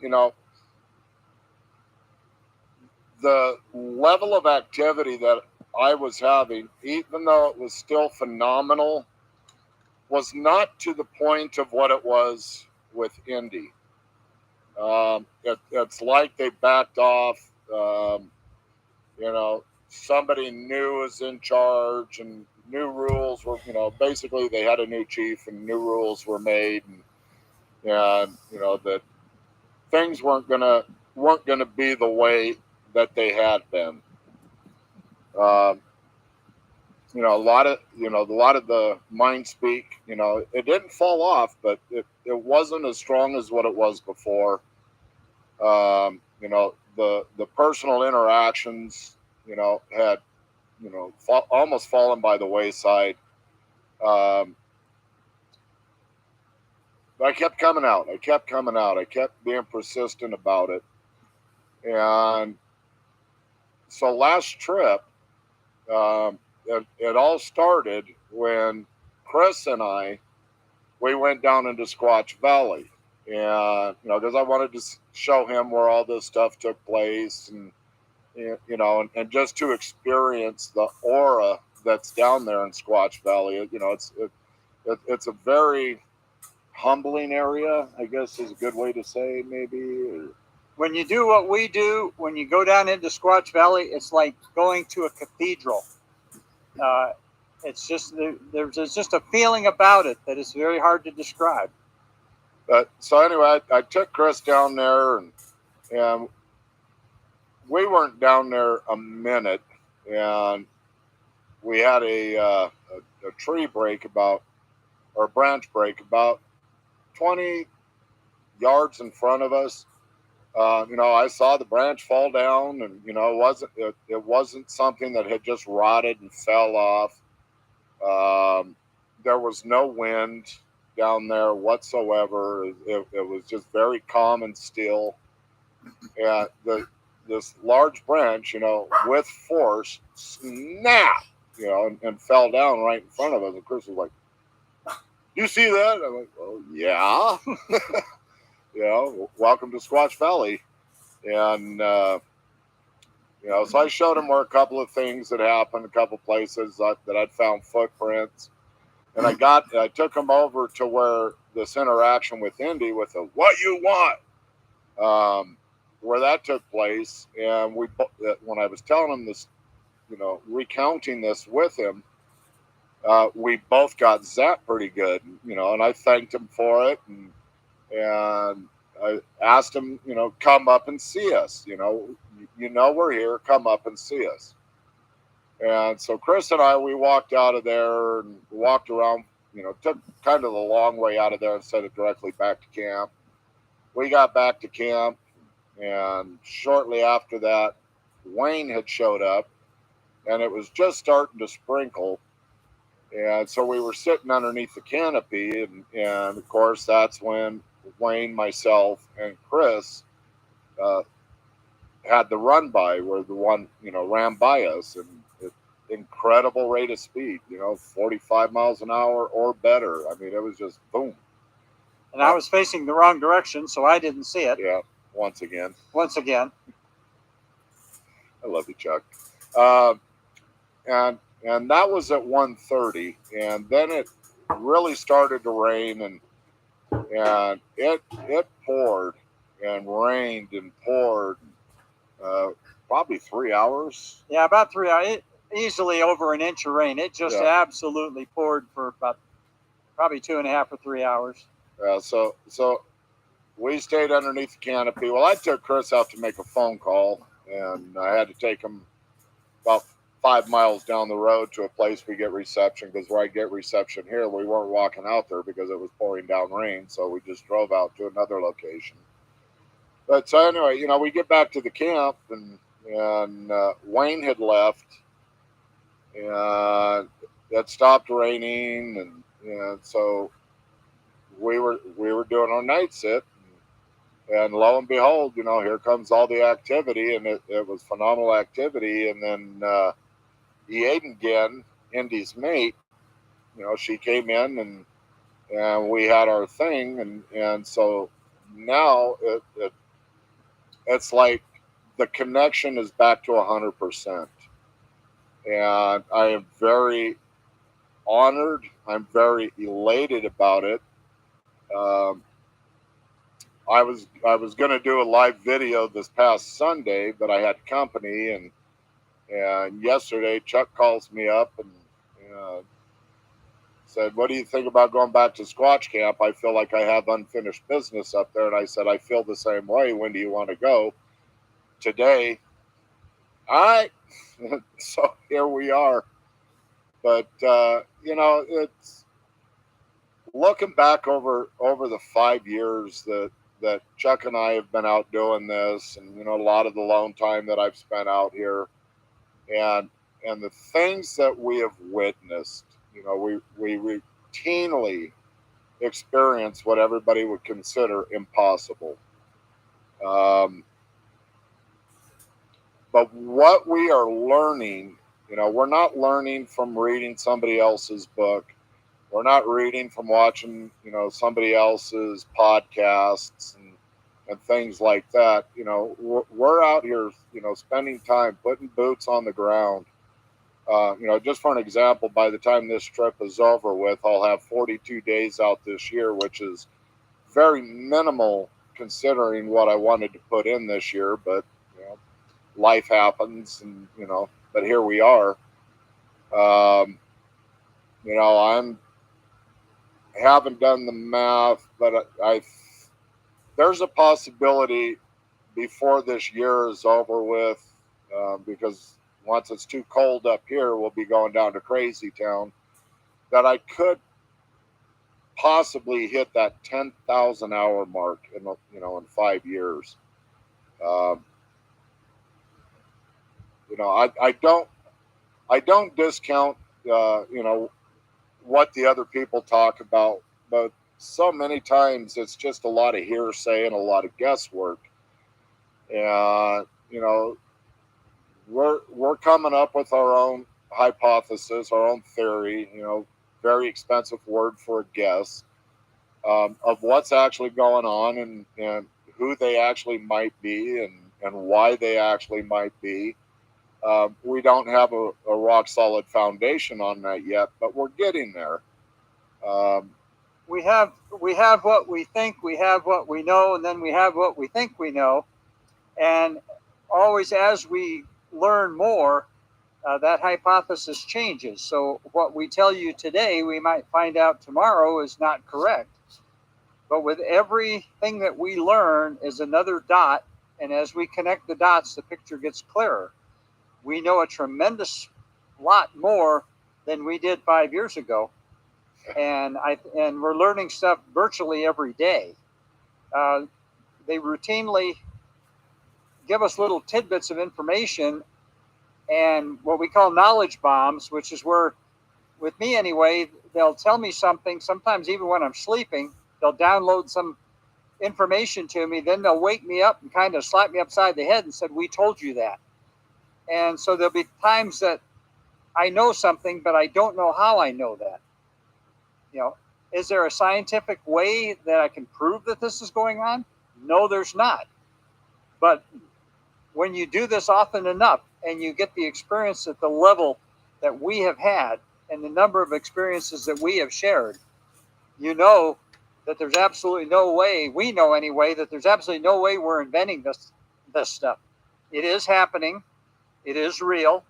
the level of activity that I was having, even though it was still phenomenal, was not to the point of what it was with Indy. It's like they backed off. Somebody new is in charge, and new rules were, basically they had a new chief, and new rules were made, and that things weren't gonna be the way that they had been. A lot of the mind speak, it didn't fall off, but it wasn't as strong as what it was before. The personal interactions, had almost fallen by the wayside. But I kept coming out. I kept being persistent about it. And so last trip, it all started when Chris and we went down into Squatch Valley. And, because I wanted to show him where all this stuff took place, and just to experience the aura that's down there in Squatch Valley. It's a very humbling area, I guess is a good way to say, maybe. When you do what we do, when you go down into Squatch Valley, it's like going to a cathedral. It's just there's just a feeling about it that is very hard to describe. So anyway, I took Chris down there, and we weren't down there a minute, and we had a tree break or branch break about 20 yards in front of us. I saw the branch fall down, and it wasn't something that had just rotted and fell off. There was no wind down there whatsoever. It was just very calm and still. And this large branch, with force, snapped, and fell down right in front of us. And Chris was like, "You see that?" I'm like, "Oh yeah." Welcome to Squatch Valley. And, so I showed him where a couple of things had happened, a couple places that I'd found footprints. And I took him over to where this interaction with Indy with the "what you want," where that took place. And when I was telling him this, recounting this with him, we both got zapped pretty good, and I thanked him for it. And I asked him, come up and see us. We're here. Come up and see us. And so Chris and I, we walked out of there and walked around, took kind of the long way out of there instead of directly back to camp. We got back to camp, and shortly after that, Wayne had showed up, and it was just starting to sprinkle. And so we were sitting underneath the canopy, and of course, that's when Wayne, myself, and Chris had the run by, where the one, ran by us, and incredible rate of speed, 45 miles an hour or better. I mean, it was just boom. And I was facing the wrong direction, so I didn't see it. Yeah, once again. I love you, Chuck. And that was at 1:30, and then it really started to rain, and it poured and rained and poured, probably 3 hours. Yeah, about 3 hours. easily over an inch of rain. It just absolutely poured for about probably 2.5 or 3 hours. So we stayed underneath the canopy. Well, I took Chris out to make a phone call, and I had to take him about 5 miles down the road to a place we get reception, because where I get reception here, we weren't walking out there because it was pouring down rain. So we just drove out to another location. But so anyway, we get back to the camp, and Wayne had left, and it stopped raining, and so we were doing our night sit, and lo and behold, here comes all the activity, and it was phenomenal activity. And then Aiden, Indy's mate, she came in, and we had our thing, and so now it's like the connection is back to 100%, and I am very honored. I'm very elated about it. I was going to do a live video this past Sunday, but I had company, and yesterday Chuck calls me up and said, "What do you think about going back to Squatch Camp? I feel like I have unfinished business up there." And I said, "I feel the same way. When do you want to go?" Today. All right. So here we are. But it's looking back over the 5 years that Chuck and I have been out doing this, and a lot of the lone time that I've spent out here, and the things that we have witnessed. We routinely experience what everybody would consider impossible. But what we are learning, we're not learning from reading somebody else's book. We're not reading from watching, somebody else's podcasts and things like that. We're out here, spending time, putting boots on the ground. Just for an example, by the time this trip is over with, I'll have 42 days out this year, which is very minimal considering what I wanted to put in this year. But, life happens, and, but here we are. I'm haven't done the math, but there's a possibility before this year is over with, because once it's too cold up here, we'll be going down to Crazy Town, that I could possibly hit that 10,000 hour mark in 5 years. I don't discount what the other people talk about, but so many times it's just a lot of hearsay and a lot of guesswork. And we're coming up with our own hypothesis, our own theory, very expensive word for a guess, of what's actually going on, and who they actually might be, and why they actually might be. We don't have a rock solid foundation on that yet, but we're getting there. We have what we think, we have what we know, and then we have what we think we know. And always, as we learn more, that hypothesis changes. So what we tell you today, we might find out tomorrow is not correct. But with everything that we learn is another dot, and as we connect the dots, the picture gets clearer. We know a tremendous lot more than we did 5 years ago, and we're learning stuff virtually every day. They routinely give us little tidbits of information and what we call knowledge bombs, which is where, with me anyway, they'll tell me something. Sometimes even when I'm sleeping, they'll download some information to me. Then they'll wake me up and kind of slap me upside the head and said, "We told you that." And so there'll be times that I know something, but I don't know how I know that. Is there a scientific way that I can prove that this is going on? No, there's not. But when you do this often enough and you get the experience at the level that we have had and the number of experiences that we have shared, you know that there's absolutely no way, we know anyway, that there's absolutely no way we're inventing this stuff. It is happening. It is real.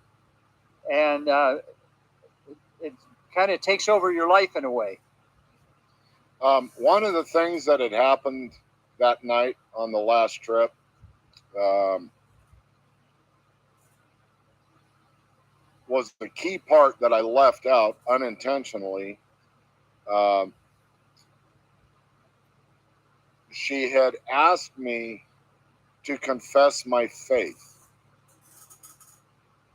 and it kind of takes over your life in a way. One of the things that had happened that night on the last trip, was the key part that I left out unintentionally. She had asked me to confess my faith.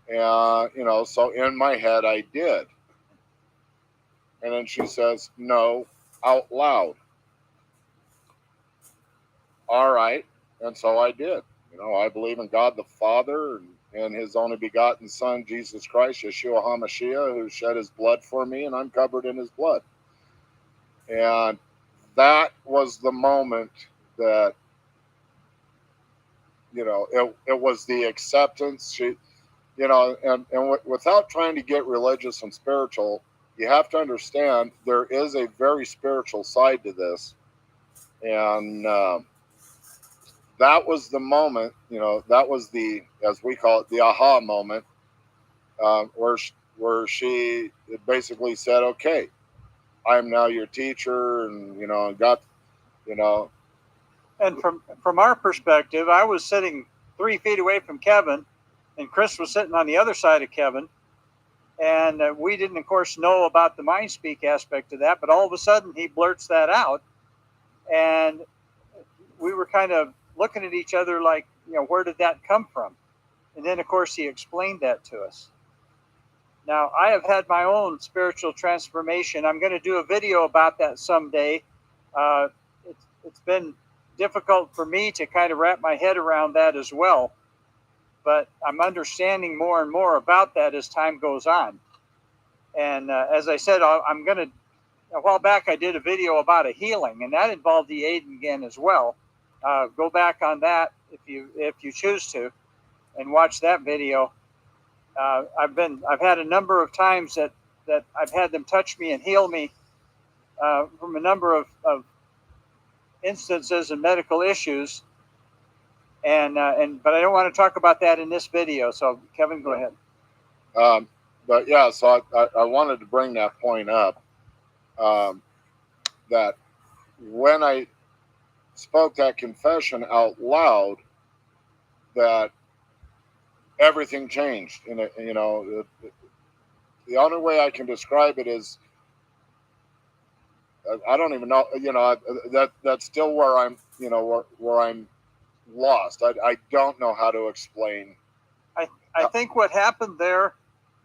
And, so in my head, I did. And then she says, no, out loud. All right. And so I did. I believe in God the Father and his only begotten Son, Jesus Christ, Yeshua HaMashiach, who shed his blood for me, and I'm covered in his blood. And that was the moment that, it was the acceptance. Without trying to get religious and spiritual, you have to understand there is a very spiritual side to this. And that was the moment, that was the, as we call it, the aha moment, where she basically said, okay, I'm now your teacher, and, got, And from our perspective, I was sitting 3 feet away from Kevin, and Chris was sitting on the other side of Kevin. And we didn't, of course, know about the mind speak aspect of that, but all of a sudden he blurts that out. And we were kind of looking at each other like, where did that come from? And then, of course, he explained that to us. Now, I have had my own spiritual transformation. I'm going to do a video about that someday. It's been difficult for me to kind of wrap my head around that as well. But I'm understanding more and more about that as time goes on. And as I said, a while back, I did a video about a healing, and that involved the Aiden again as well. Go back on that if you choose to, and watch that video. I've had a number of times that I've had them touch me and heal me from a number of instances and medical issues. But I don't want to talk about that in this video. So Kevin, go ahead. But yeah, so I wanted to bring that point up, that when I spoke that confession out loud, that everything changed. And the only way I can describe it is, I don't even know, that's still where I'm, where I'm lost. I don't know how to explain. I think what happened there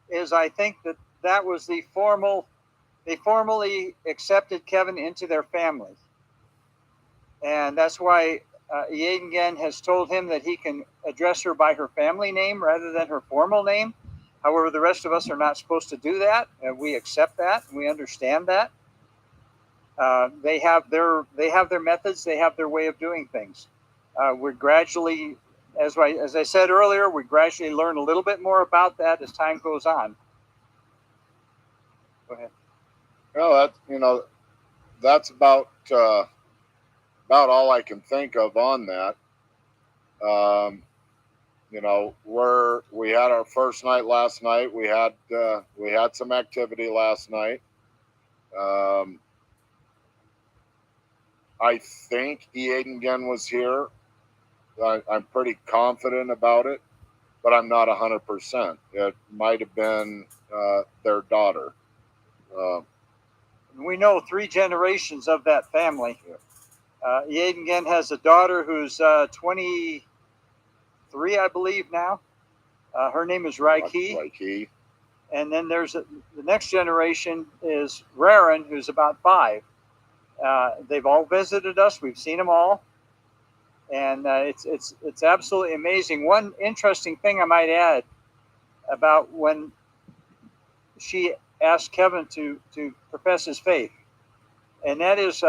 is, I think that was they formally accepted Kevin into their family. And that's why Yaden has told him that he can address her by her family name rather than her formal name. However, the rest of us are not supposed to do that, and we accept that, and we understand that. They have their methods, they have their way of doing things. We're gradually, as I said earlier, we gradually learn a little bit more about that as time goes on. Go ahead. Well, that's about all I can think of on that. We had our first night last night. We had some activity last night. I think Aiden was here. I'm pretty confident about it, but I'm not 100%. It might have been their daughter. We know 3 generations of that family. Yeah. Aiden has a daughter who's 23, I believe now. Her name is Raiki. And then there's the next generation is Raren, who's about 5. They've all visited us. We've seen them all. And it's absolutely amazing. One interesting thing I might add about when she asked Kevin to profess his faith, and that is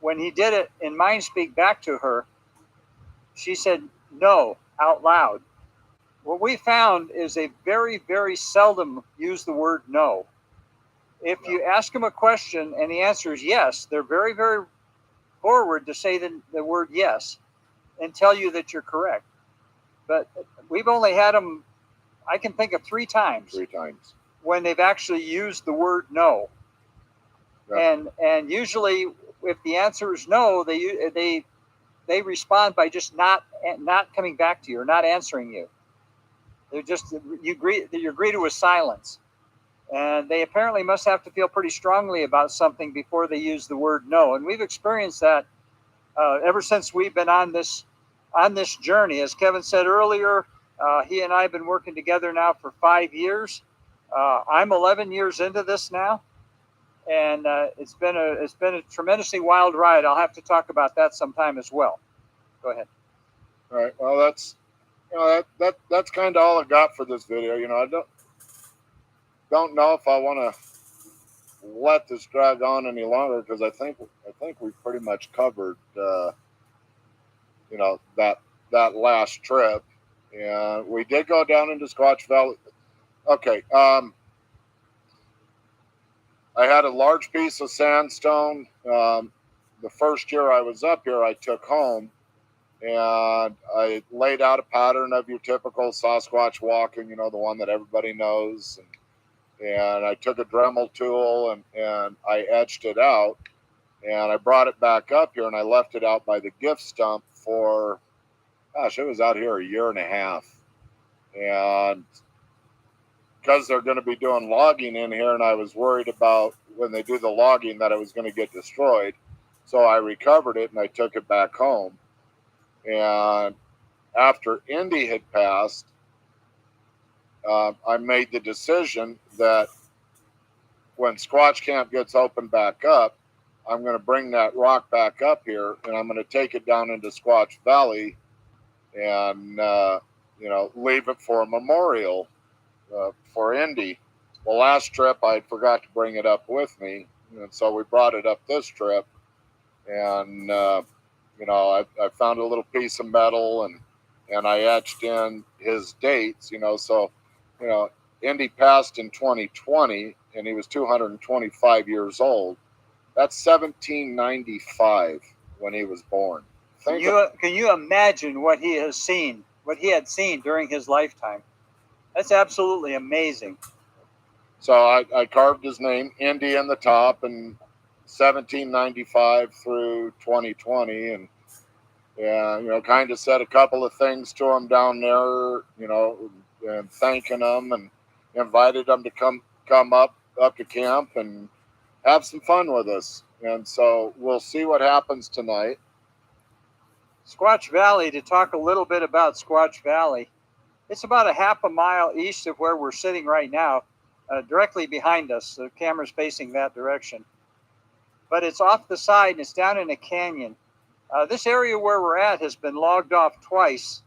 when he did it in mind speak back to her, she said no out loud. What we found is they very, very seldom use the word no. If you ask them a question and the answer is yes, they're very, very forward to say the word yes and tell you that you're correct. But we've only had them I can think of 3 times. 3 times. When they've actually used the word no. Yep. And usually if the answer is no, they respond by just not coming back to you or not answering you. They're just you're greeted with silence. And they apparently must have to feel pretty strongly about something before they use the word no. And we've experienced that ever since we've been on this journey. As Kevin said earlier, he and I have been working together now for 5 years. I'm 11 years into this now, and it's been a tremendously wild ride. I'll have to talk about that sometime as well. Go ahead. All right. Well, that's that's kind of all I got for this video. I don't know if I want to let this drag on any longer, because I think we've pretty much covered that last trip. And we did go down into Squatch Valley. Okay. I had a large piece of sandstone. The first year I was up here, I took home, and I laid out a pattern of your typical Sasquatch walking, the one that everybody knows. And I took a Dremel tool and I etched it out, and I brought it back up here, and I left it out by the gift stump for, gosh, it was out here a year and a half. And because they're going to be doing logging in here, and I was worried about when they do the logging that it was going to get destroyed. So I recovered it and I took it back home. And after Indy had passed, I made the decision that when Squatch Camp gets opened back up, I'm going to bring that rock back up here, and I'm going to take it down into Squatch Valley and, leave it for a memorial for Indy. Well, last trip I forgot to bring it up with me, and so we brought it up this trip. And I found a little piece of metal and I etched in his dates. So Indy passed in 2020, and he was 225 years old. That's 1795 when he was born. Can you imagine what he had seen during his lifetime? That's absolutely amazing. So I carved his name, Indy, in the top, and 1795 through 2020, and kind of said a couple of things to him down there, and thanking them, and invited them to come up to camp and have some fun with us. And so we'll see what happens tonight. Squatch Valley, to talk a little bit about Squatch Valley, it's about a half a mile east of where we're sitting right now, directly behind us. The camera's facing that direction. But it's off the side, and it's down in a canyon. This area where we're at has been logged off twice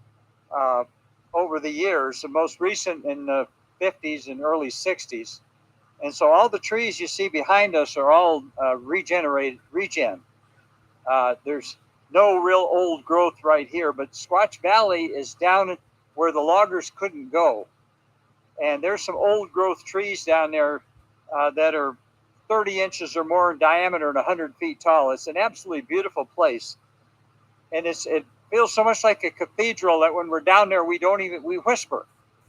over the years, the most recent in the 50s and early 60s. And so all the trees you see behind us are all regen. There's no real old growth right here, but Squatch Valley is down where the loggers couldn't go. And there's some old growth trees down there that are 30 inches or more in diameter and 100 feet tall. It's an absolutely beautiful place. And it feels so much like a cathedral that when we're down there, we whisper.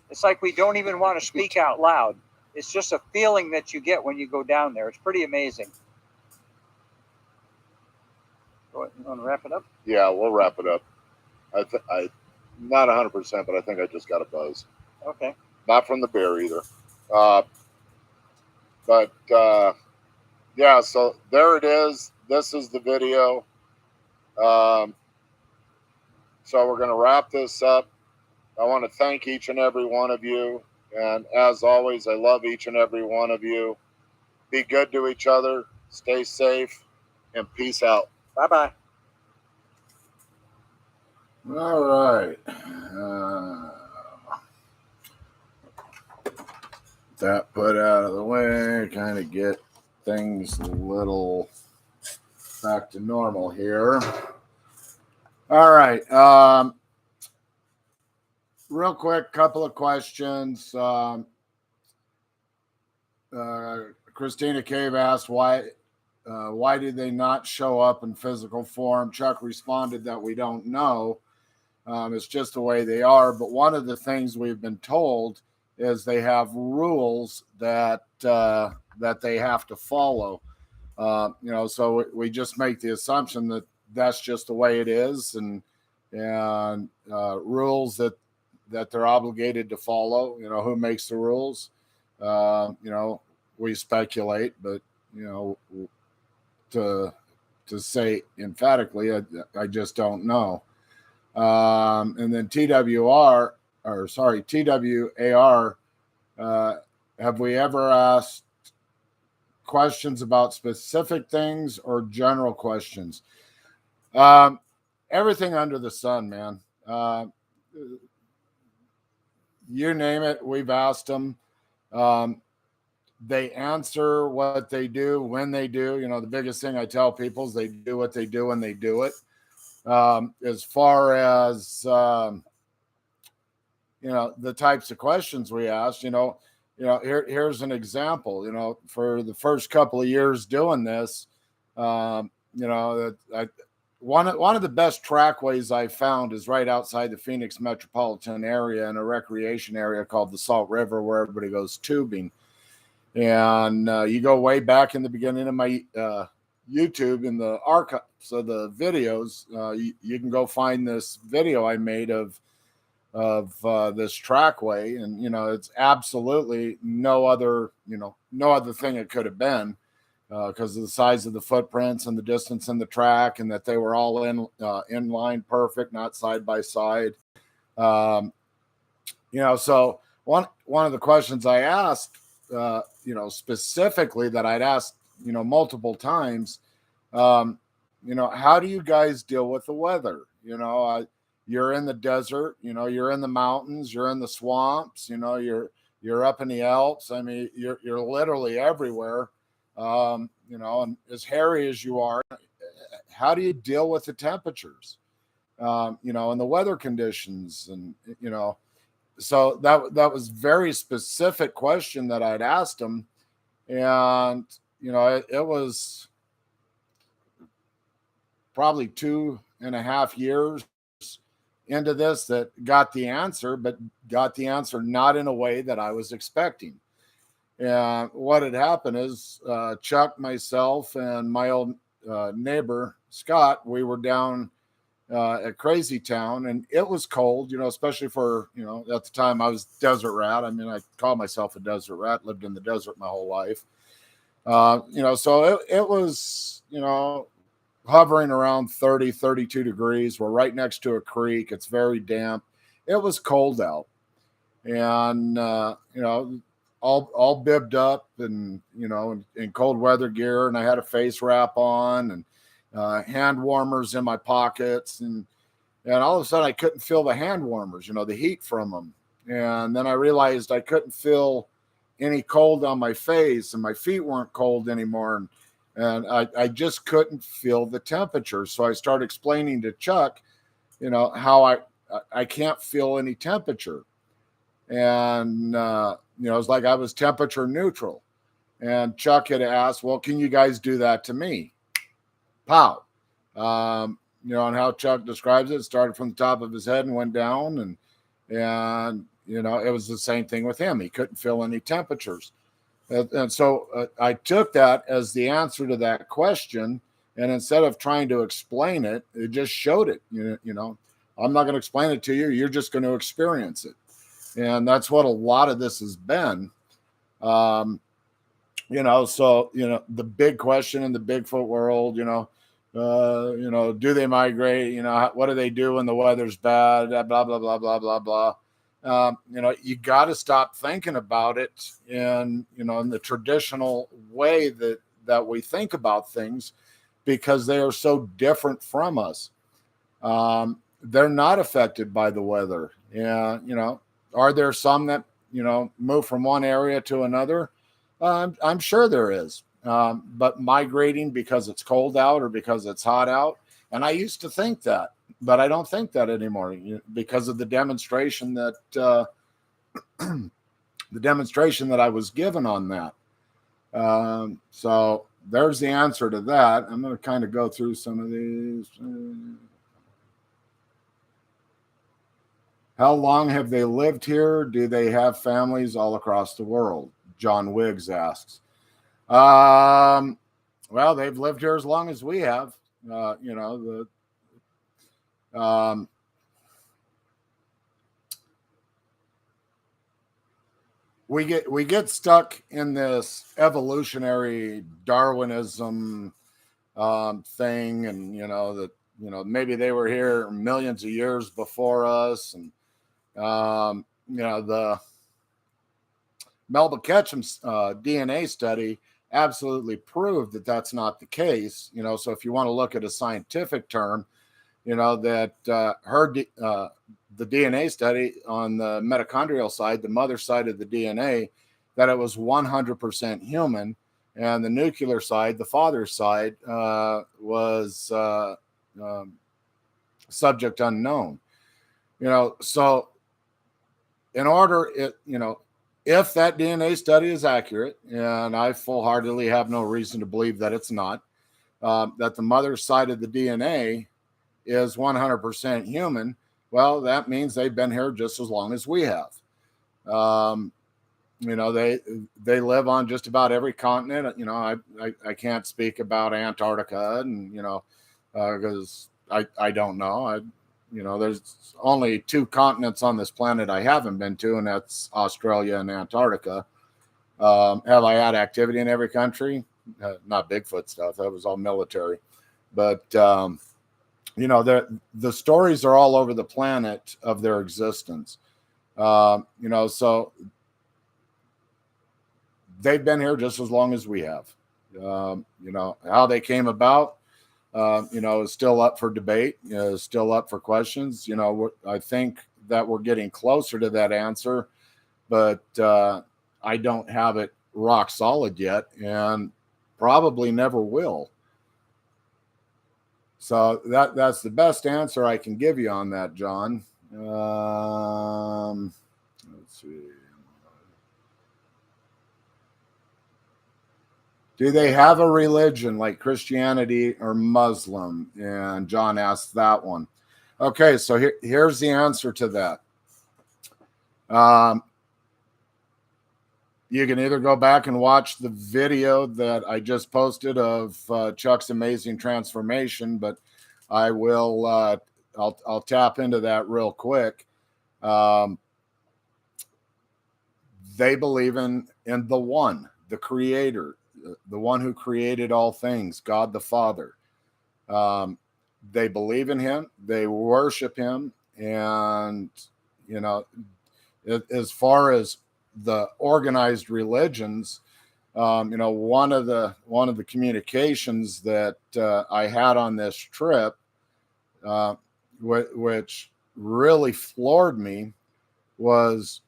It's like we don't even want to speak out loud. It's just a feeling that you get when you go down there. It's pretty amazing. You want to wrap it up? Yeah, we'll wrap it up. I not 100%, but I think I just got a buzz. Okay. Not from the beer either. Yeah, so there it is. This is the video. So we're going to wrap this up. I want to thank each and every one of you. And as always, I love each and every one of you. Be good to each other. Stay safe. And peace out. Bye-bye. All right. That put out of the way, kind of get things a little back to normal here. All right. Real quick, couple of questions. Christina Cave asked why did they not show up in physical form? Chuck responded that we don't know. It's just the way they are. But one of the things we've been told is they have rules that that they have to follow. So we just make the assumption that that's just the way it is, and rules that they're obligated to follow. Who makes the rules? We speculate, but to say emphatically, I just don't know. And then TWR, or sorry, TWAR. Have we ever asked questions about specific things or general questions? Everything under the sun, man. You name it, we've asked them. They answer what they do when they do. The biggest thing I tell people is they do what they do when they do it. As far as the types of questions we ask, here's an example. For the first couple of years doing this, one of the best trackways I found is right outside the Phoenix metropolitan area in a recreation area called the Salt River, where everybody goes tubing. And you go way back in the beginning of my YouTube in the archives of the videos, you can go find this video I made of this trackway, and it's absolutely no other thing it could have been, because of the size of the footprints and the distance in the track, and that they were all in line perfect, not side by side. So one of the questions I asked, specifically, that I'd asked multiple times, how do you guys deal with the weather? You're in the desert, you're in the mountains, you're in the swamps, you're up in the Alps. I mean, you're literally everywhere. And as hairy as you are, how do you deal with the temperatures, and the weather conditions? And, so that was very specific question that I'd asked them. And, it was probably 2.5 years into this that got the answer, but got the answer not in a way that I was expecting. And what had happened is Chuck, myself, and my old neighbor, Scott, we were down at Crazy Town, and it was cold, especially for, at the time I was desert rat. I mean, I call myself a desert rat, lived in the desert my whole life. So it was, hovering around 30, 32 degrees. We're right next to a creek. It's very damp. It was cold out. And, all bibbed up and, in cold weather gear. And I had a face wrap on and hand warmers in my pockets. And all of a sudden I couldn't feel the hand warmers, the heat from them. And then I realized I couldn't feel any cold on my face, and my feet weren't cold anymore. And I just couldn't feel the temperature. So I started explaining to Chuck, how I can't feel any temperature. And, it's like I was temperature neutral. And Chuck had asked, well, can you guys do that to me? Pow. And how Chuck describes it, started from the top of his head and went down. And it was the same thing with him. He couldn't feel any temperatures. And so I took that as the answer to that question. And instead of trying to explain it, it just showed it. I'm not going to explain it to you. You're just going to experience it. And that's what a lot of this has been. So, the big question in the Bigfoot world, do they migrate? What do they do when the weather's bad? Blah, blah, blah, blah, blah, blah. You got to stop thinking about it in the traditional way that we think about things, because they are so different from us. They're not affected by the weather. Are there some that, move from one area to another? I'm sure there is. But migrating because it's cold out or because it's hot out. And I used to think that, but I don't think that anymore, because of the demonstration that I was given on that. So there's the answer to that. I'm going to kind of go through some of these. How long have they lived here? Do they have families all across the world? John Wiggs asks. Well, they've lived here as long as we have. You know, we get stuck in this evolutionary Darwinism thing, and maybe they were here millions of years before us, and the Melba Ketchum's DNA study absolutely proved that that's not the case. So if you want to look at a scientific term, that the DNA study on the mitochondrial side, the mother side of the DNA, that it was 100% human, and the nuclear side, the father's side, was subject unknown. So in order, if that DNA study is accurate, and I full-heartedly have no reason to believe that it's not, that the mother's side of the DNA is 100% human, well, that means they've been here just as long as we have. They live on just about every continent. I can't speak about Antarctica, and because I don't know. There's only 2 continents on this planet I haven't been to, and that's Australia and Antarctica. Have I had activity in every country? Not Bigfoot stuff. That was all military. But the stories are all over the planet of their existence. So they've been here just as long as we have. How they came about, is still up for debate, is still up for questions. I think that we're getting closer to that answer, but I don't have it rock solid yet, and probably never will. So that's the best answer I can give you on that, John. Let's see. Do they have a religion like Christianity or Muslim? And John asked that one. Okay, so here's the answer to that. You can either go back and watch the video that I just posted of Chuck's amazing transformation, but I will. I'll tap into that real quick. They believe in the one, the Creator, the one who created all things, God the Father. They believe in Him. They worship Him, and as far as the organized religions, one of the communications that I had on this trip, which really floored me, was,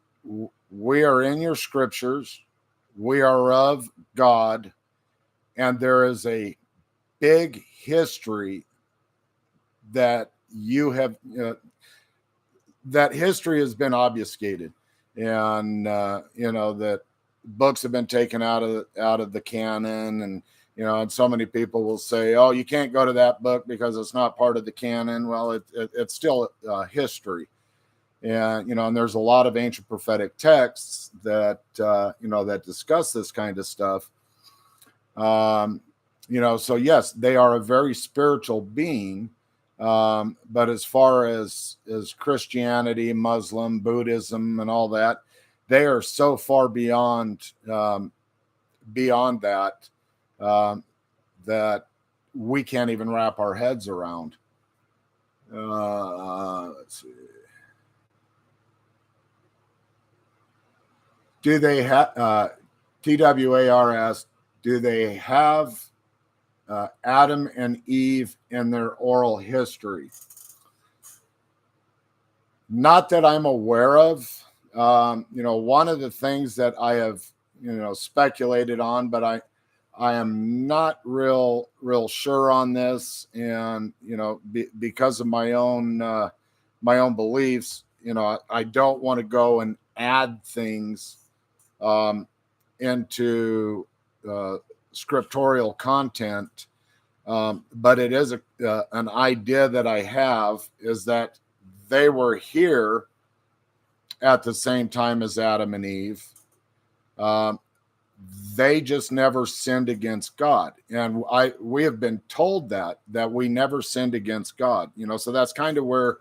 we are in your scriptures, we are of God, and there is a big history that you have, that history has been obfuscated. And that books have been taken out of the canon, and and so many people will say, oh, you can't go to that book because it's not part of the canon. Well, it's still history, and and there's a lot of ancient prophetic texts that that discuss this kind of stuff. So yes, they are a very spiritual being. But as far as Christianity, Muslim, Buddhism, and all that, they are so far beyond that that we can't even wrap our heads around. Let's see. Do they have TWARS? Do they have Adam and Eve in their oral history? Not that I'm aware of. One of the things that I have, speculated on, but I am not real sure on this, and because of my own beliefs, I don't want to go and add things into scriptorial content, but it is an idea that I have, is that they were here at the same time as Adam and Eve. They just never sinned against God. And we have been told that we never sinned against God, so that's kind of where,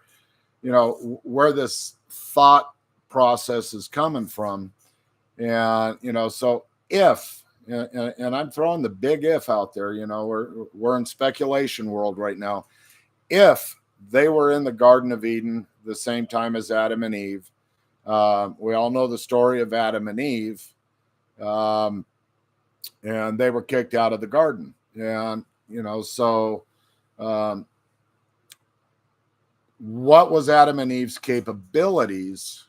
where this thought process is coming from. And, so if, and I'm throwing the big if out there, we're in speculation world right now. If they were in the Garden of Eden the same time as Adam and Eve, we all know the story of Adam and Eve. And they were kicked out of the garden. And, so what was Adam and Eve's capabilities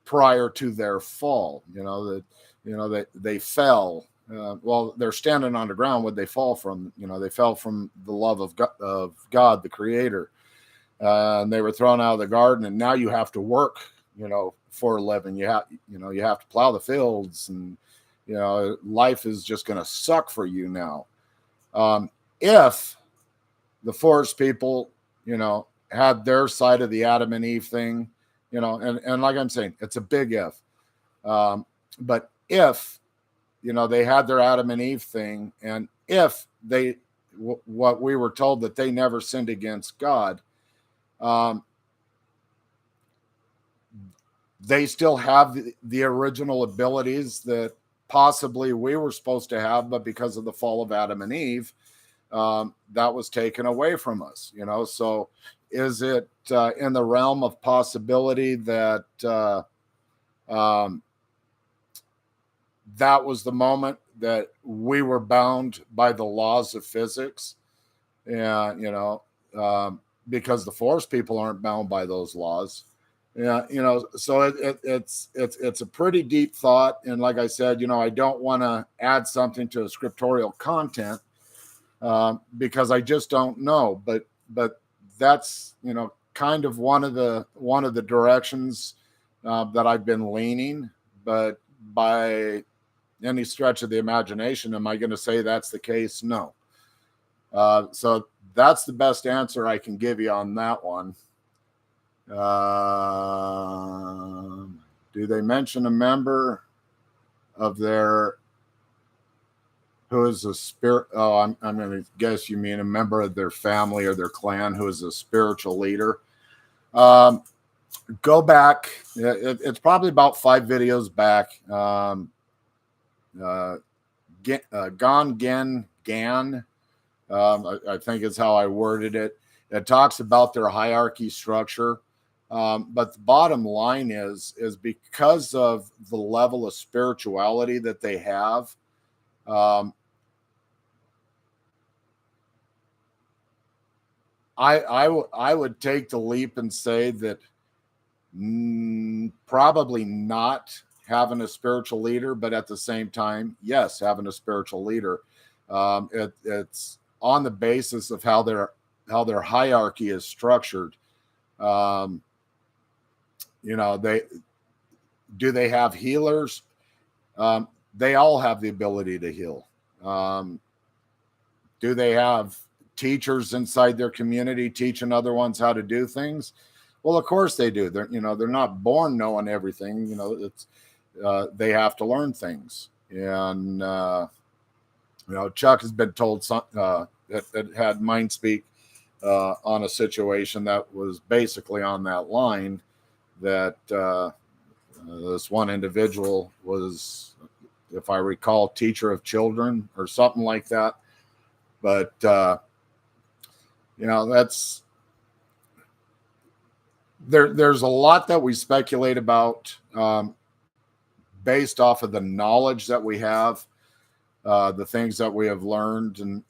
prior to their fall? They fell. Well, they're standing on the ground. Would they fall from? They fell from the love of God, the Creator. And they were thrown out of the garden. And now you have to work, for a living. You have to plow the fields, and life is just going to suck for you now. If the forest people, had their side of the Adam and Eve thing, and like I'm saying, it's a big if. But if, they had their Adam and Eve thing, and if they, what we were told that they never sinned against God, they still have the original abilities that possibly we were supposed to have, but because of the fall of Adam and Eve, that was taken away from us. So is it in the realm of possibility that that was the moment that we were bound by the laws of physics? And because the forest people aren't bound by those laws. Yeah, so it's a pretty deep thought. And like I said, I don't want to add something to the scriptorial content because I just don't know. But that's, kind of one of the directions that I've been leaning. But by any stretch of the imagination, am I going to say that's the case? No. So that's the best answer I can give you on that one. Do they mention a member of their who is a spirit? Oh, I'm going to guess you mean a member of their family or their clan who is a spiritual leader. Go back. It's probably about 5 videos back. Gon Gen Gan. I think is how I worded it. It talks about their hierarchy structure. But the bottom line is because of the level of spirituality that they have, I would take the leap and say that probably not having a spiritual leader, but at the same time, yes, having a spiritual leader. It's on the basis of how their hierarchy is structured. They have healers? They all have the ability to heal. Do they have teachers inside their community teaching other ones how to do things? Well, of course they do. They're not born knowing everything. It's they have to learn things. And Chuck has been told that had mind speak on a situation that was basically on that line, that this one individual was, if I recall, teacher of children or something like that. But that's there's a lot that we speculate about based off of the knowledge that we have, the things that we have learned. And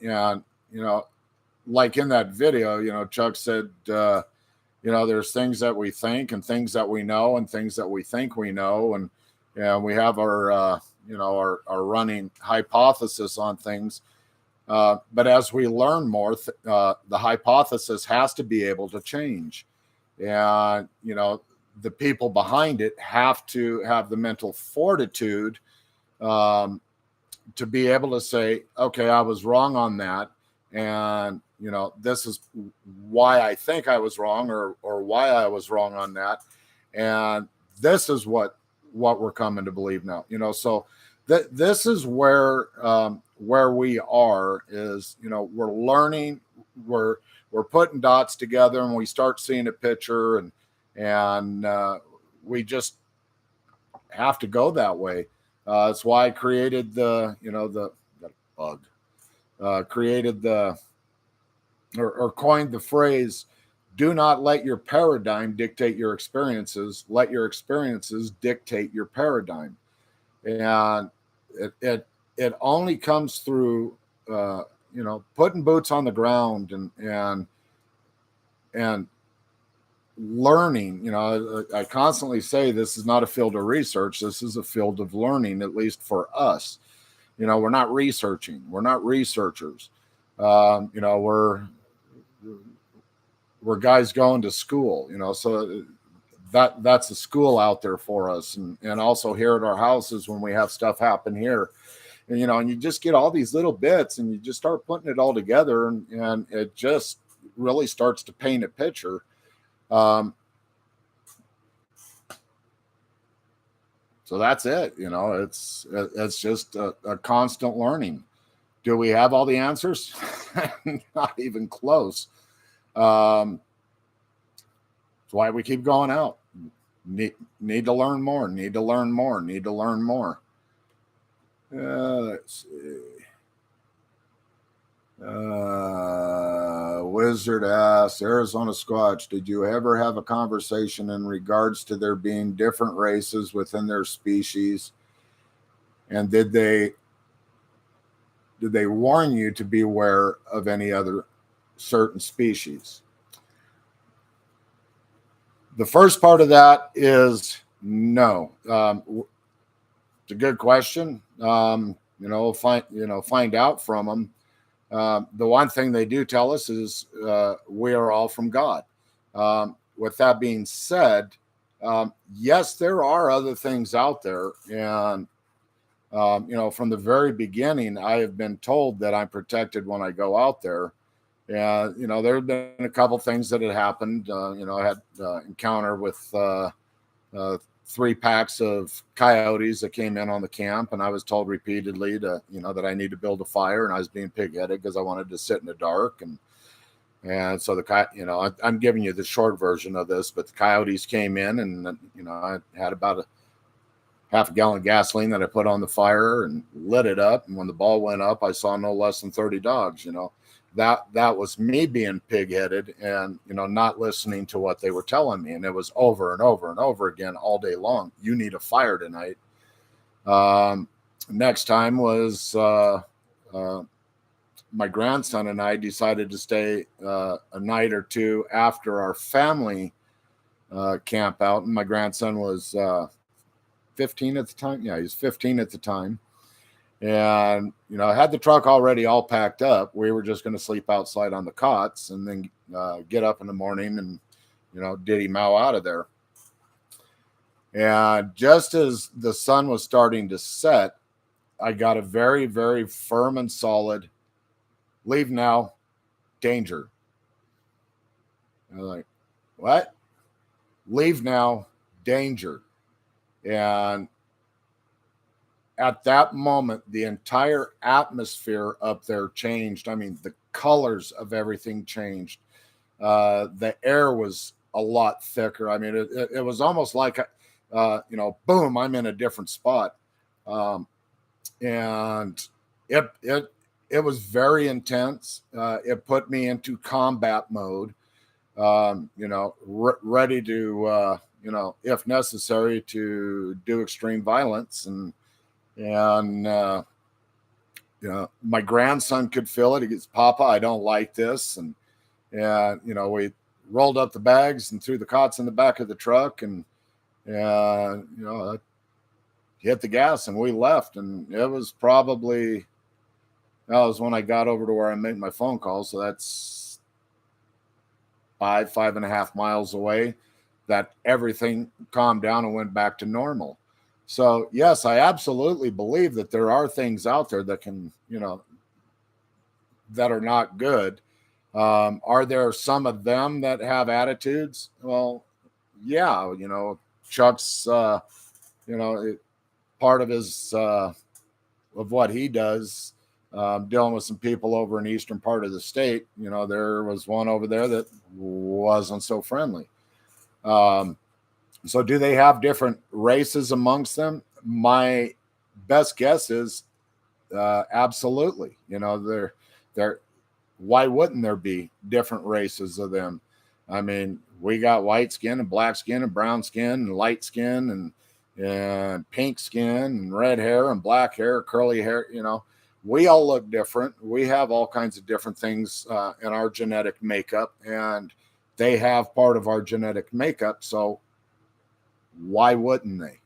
like in that video, Chuck said, there's things that we think and things that we know and things that we think we know. And we have our, our running hypothesis on things. But as we learn more, the hypothesis has to be able to change. And, the people behind it have to have the mental fortitude to be able to say, okay, I was wrong on that. And, this is why I think I was wrong or why I was wrong on that. And this is what we're coming to believe now, so this is where we are is, we're learning, we're putting dots together, and we start seeing a picture, and we just have to go that way. That's why I created the bug, created the or coined the phrase, do not let your paradigm dictate your experiences. Let your experiences dictate your paradigm. And it only comes through, putting boots on the ground and learning. I constantly say this is not a field of research. This is a field of learning, at least for us. We're not researching. We're not researchers. We're guys going to school, so that's a school out there for us. And also here at our houses, when we have stuff happen here, and you just get all these little bits and you just start putting it all together, and it just really starts to paint a picture. So that's it. It's just a constant learning. Do we have all the answers? Not even close. That's why we keep going out. Need to learn more. Need to learn more. Need to learn more. Let's see. Wizard asks, Arizona Squatch, did you ever have a conversation in regards to there being different races within their species? And did they warn you to be aware of any other certain species? The first part of that is no. It's a good question. Find out from them. The one thing they do tell us is we are all from God. With that being said, yes, there are other things out there, and from the very beginning, I have been told that I'm protected when I go out there. And, there have been a couple things that had happened. I had encounter with 3 packs of coyotes that came in on the camp, and I was told repeatedly that I need to build a fire, and I was being pig-headed because I wanted to sit in the dark. And so I'm giving you the short version of this, but the coyotes came in, and, I had about a half a gallon of gasoline that I put on the fire and lit it up. And when the ball went up, I saw no less than 30 dogs. That was me being pig-headed and, not listening to what they were telling me. And it was over and over and over again all day long. You need a fire tonight. Next time was my grandson and I decided to stay a night or two after our family camp out. And my grandson was 15 at the time. Yeah, he was 15 at the time. And, I had the truck already all packed up. We were just going to sleep outside on the cots and then get up in the morning and, diddy mow out of there. And just as the sun was starting to set, I got a very, very firm and solid leave now, danger. And I'm like, what? Leave now, danger. And at that moment, the entire atmosphere up there changed. I mean, the colors of everything changed. The air was a lot thicker. I mean, it was almost like, boom, I'm in a different spot. And it was very intense. It put me into combat mode, ready to, if necessary, to do extreme violence. And my grandson could feel it. He goes, Papa, I don't like this. And we rolled up the bags and threw the cots in the back of the truck and hit the gas and we left. And it was probably, that was when I got over to where I made my phone call. So that's 5.5 miles away, that everything calmed down and went back to normal. So, yes, I absolutely believe that there are things out there that can, that are not good. Are there some of them that have attitudes? Well, yeah, Chuck's, part of his of what he does, dealing with some people over in the eastern part of the state. There was one over there that wasn't so friendly. So do they have different races amongst them? My best guess is absolutely. They're why wouldn't there be different races of them? I mean, we got white skin and black skin and brown skin and light skin and pink skin and red hair and black hair, curly hair. We all look different. We have all kinds of different things in our genetic makeup, and they have part of our genetic makeup. So why wouldn't they?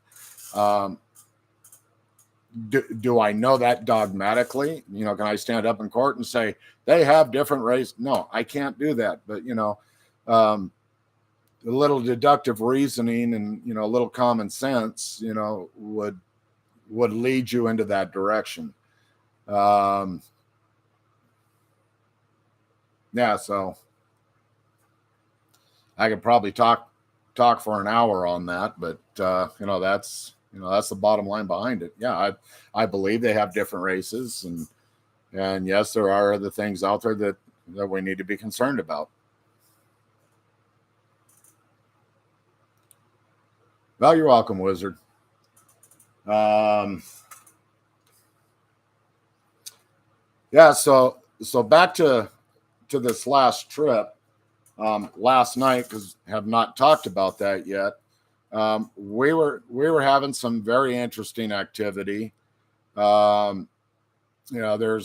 Do I know that dogmatically? Can I stand up in court and say they have different race? No, I can't do that. But a little deductive reasoning and a little common sense, would lead you into that direction. Yeah, so I could probably talk for an hour on that, but that's the bottom line behind it. Yeah, I believe they have different races, and yes, there are other things out there that we need to be concerned about. Well, you're welcome, Wizard. Yeah, so back to this last trip last night, because have not talked about that yet. We were having some very interesting activity. There's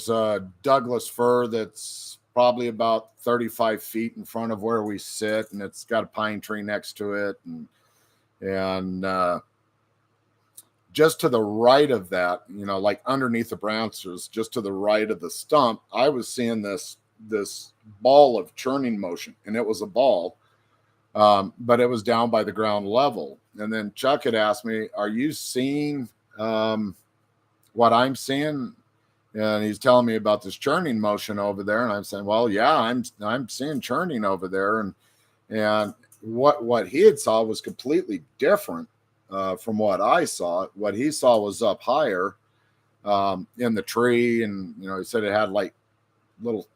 a Douglas fir that's probably about 35 feet in front of where we sit, and it's got a pine tree next to it, and just to the right of that, like underneath the branches, just to the right of the stump, I was seeing this ball of churning motion, and it was a ball, but it was down by the ground level. And then Chuck had asked me, "Are you seeing what I'm seeing?" And he's telling me about this churning motion over there, and I'm saying, "Well, yeah, I'm seeing churning over there." And what he had saw was completely different from what I saw. What he saw was up higher in the tree, and he said it had like little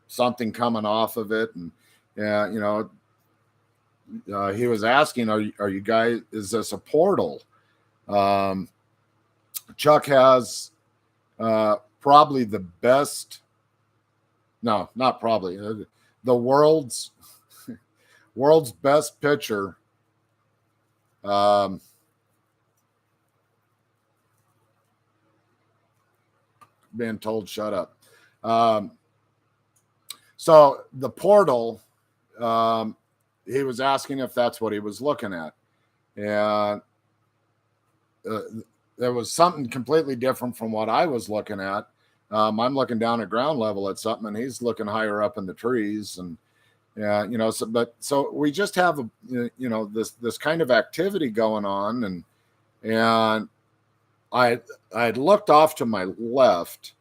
something coming off of it, and he was asking, "Are you guys? Is this a portal?" Chuck has probably the best. No, not probably. The world's best pitcher. Being told shut up. So the portal, he was asking if that's what he was looking at, and there was something completely different from what I was looking at. I'm looking down at ground level at something, and he's looking higher up in the trees, and so we just have this kind of activity going on, and I had looked off to my left,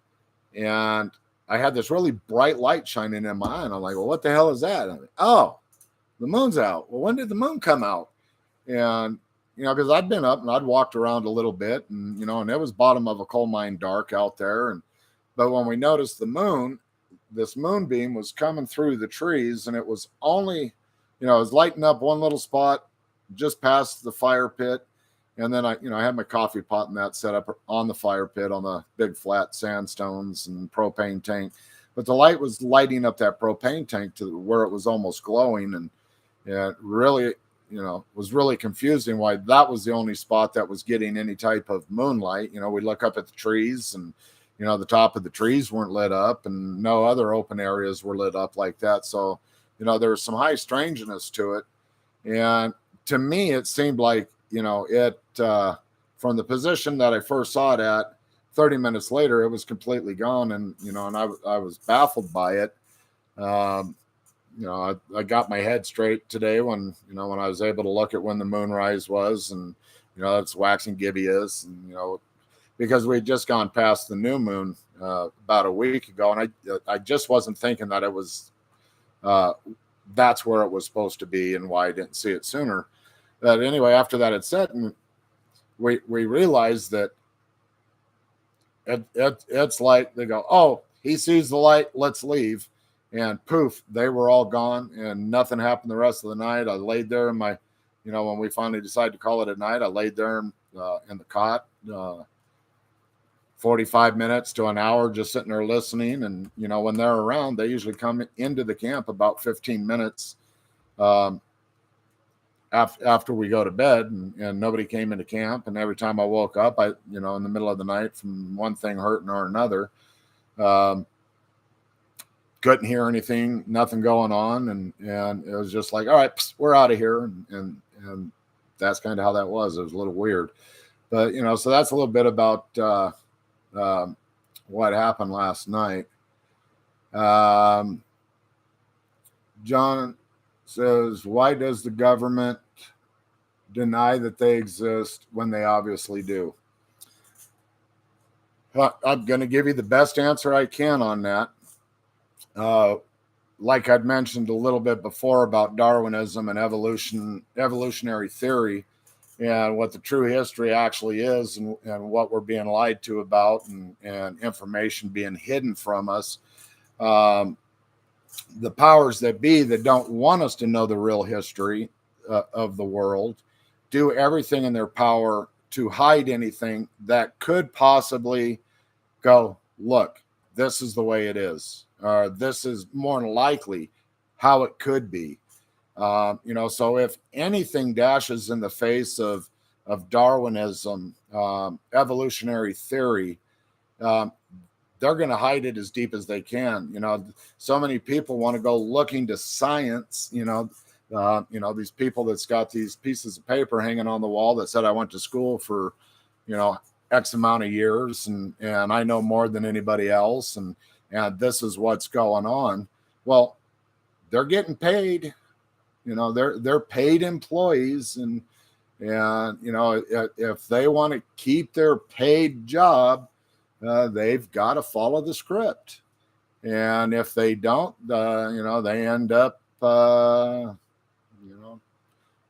and I had this really bright light shining in my eye, and I'm like, "Well, what the hell is that?" I'm like, "Oh, the moon's out." Well, when did the moon come out? And because I'd been up and I'd walked around a little bit, and and it was bottom of a coal mine dark out there, but when we noticed the moon, this moonbeam was coming through the trees, and it was only, it was lighting up one little spot just past the fire pit. And then I had my coffee pot and that set up on the fire pit on the big flat sandstones and propane tank. But the light was lighting up that propane tank to where it was almost glowing. And it really, was really confusing why that was the only spot that was getting any type of moonlight. We look up at the trees, and, the top of the trees weren't lit up, and no other open areas were lit up like that. So, there was some high strangeness to it. And to me, it seemed like, it from the position that I first saw it at, 30 minutes later, it was completely gone. And, and I was baffled by it. I got my head straight today when I was able to look at when the moonrise was, and, it's waxing gibbous, and, because we'd just gone past the new moon about a week ago. And I just wasn't thinking that it was, that's where it was supposed to be and why I didn't see it sooner. But anyway, after that had set, and we realized that it's like they go, oh, he sees the light, let's leave. And poof, they were all gone and nothing happened the rest of the night. I laid there in my, when we finally decided to call it a night, I laid there in the cot 45 minutes to an hour just sitting there listening. And, when they're around, they usually come into the camp about 15 minutes after we go to bed, and nobody came into camp. And every time I woke up, I, in the middle of the night from one thing hurting or another, couldn't hear anything, nothing going on. And it was just like, all right, we're out of here. And that's kind of how that was. It was a little weird, but, so that's a little bit about what happened last night. John says, why does the government deny that they exist when they obviously do? I'm going to give you the best answer I can on that. Like I'd mentioned a little bit before about Darwinism and evolutionary theory, and what the true history actually is, and what we're being lied to about, and information being hidden from us. The powers that be that don't want us to know the real history of the world do everything in their power to hide anything that could possibly go, look, this is the way it is, or this is more than likely how it could be. So if anything dashes in the face of Darwinism, evolutionary theory, they're going to hide it as deep as they can. So many people want to go looking to science, these people that's got these pieces of paper hanging on the wall that said, I went to school for, X amount of years, and I know more than anybody else. And this is what's going on. Well, they're getting paid, they're paid employees. And if they want to keep their paid job, they've got to follow the script. And if they don't, they end up,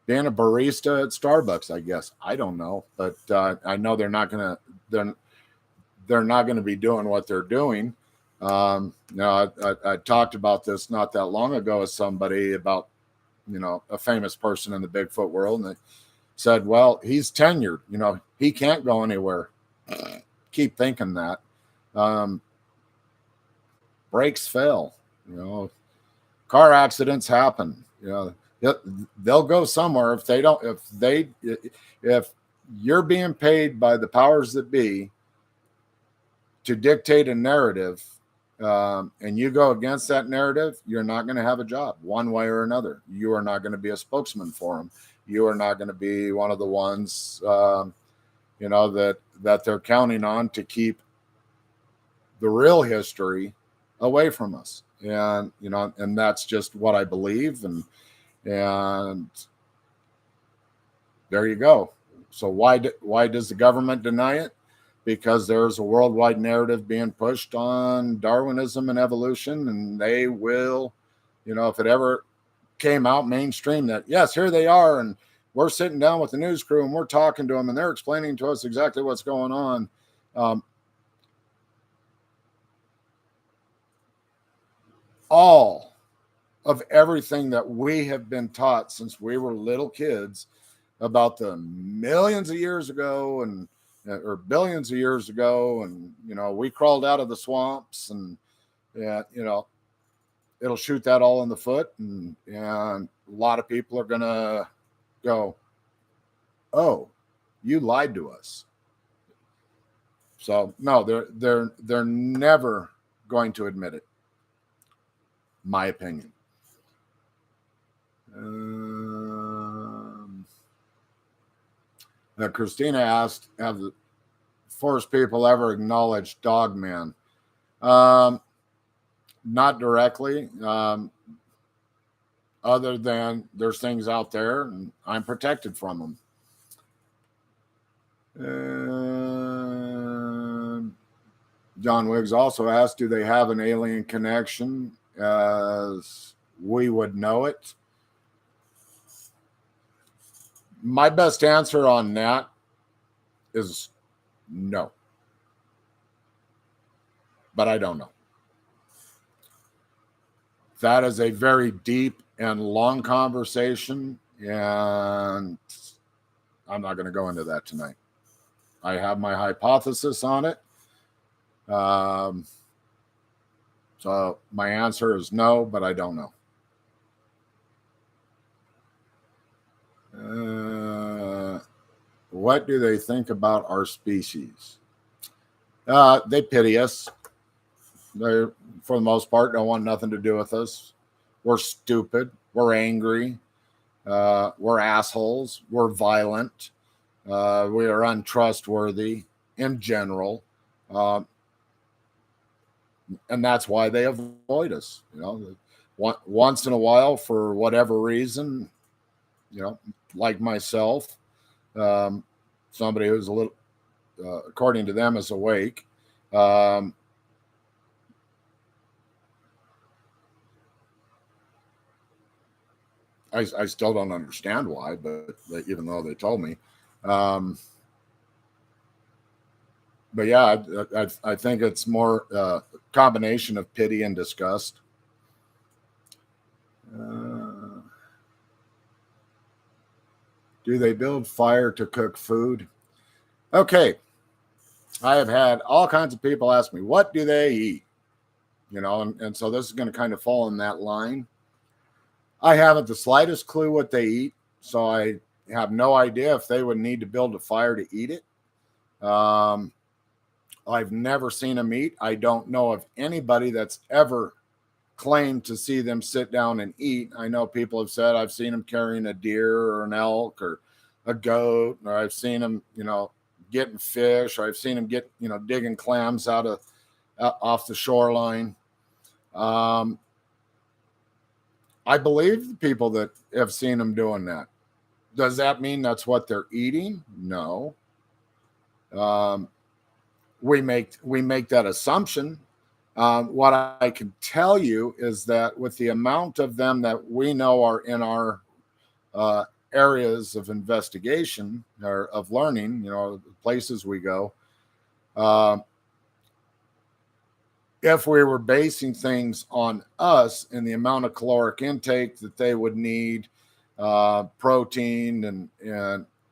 being a barista at Starbucks, I guess. I don't know, but I know they're not going to be doing what they're doing. I talked about this not that long ago with somebody about, a famous person in the Bigfoot world, and they said, well, he's tenured, he can't go anywhere. Keep thinking that. Brakes fail, car accidents happen, they'll go somewhere. If you're being paid by the powers that be to dictate a narrative, and you go against that narrative, you're not going to have a job one way or another. You are not going to be a spokesman for them. You are not going to be one of the ones, that they're counting on to keep the real history away from us. And, and that's just what I believe. And there you go. So why does the government deny it? Because there's a worldwide narrative being pushed on Darwinism and evolution, and they will, if it ever came out mainstream that, yes, here they are, and we're sitting down with the news crew and we're talking to them and they're explaining to us exactly what's going on. All of everything that we have been taught since we were little kids about the millions of years ago or billions of years ago. And, we crawled out of the swamps, and, it'll shoot that all in the foot. And a lot of people are going to go, oh, you lied to us. So no, they're never going to admit it. My opinion. Christina asked, have the forest people ever acknowledged Dogman? Not directly, other than there's things out there and I'm protected from them. John Wiggs also asked, do they have an alien connection as we would know it? My best answer on that is no. But I don't know. That is a very deep and long conversation, and I'm not going to go into that tonight. I have my hypothesis on it. So my answer is no, but I don't know. What do they think about our species? They pity us. They, for the most part, don't want nothing to do with us. We're stupid. We're angry. We're assholes. We're violent. We are untrustworthy in general. And that's why they avoid us. You know, once in a while, for whatever reason, you know, like myself, somebody who's a little, according to them, is awake. I still don't understand why, but even though they told me. But yeah, I think it's more a combination of pity and disgust. Do they build fire to cook food? Okay. I have had all kinds of people ask me, what do they eat? You know, and so this is going to kind of fall in that line. I haven't the slightest clue what they eat, so I have no idea if they would need to build a fire to eat it. I've never seen them eat. I don't know of anybody that's ever claimed to see them sit down and eat. I know people have said I've seen them carrying a deer or an elk or a goat, or I've seen them, you know, getting fish, or I've seen them get, you know, digging clams out of off the shoreline. I believe the people that have seen them doing that. Does that mean that's what they're eating? No. We make that assumption. What I can tell you is that with the amount of them that we know are in our areas of investigation or of learning, you know, places we go, if we were basing things on us and the amount of caloric intake that they would need, protein and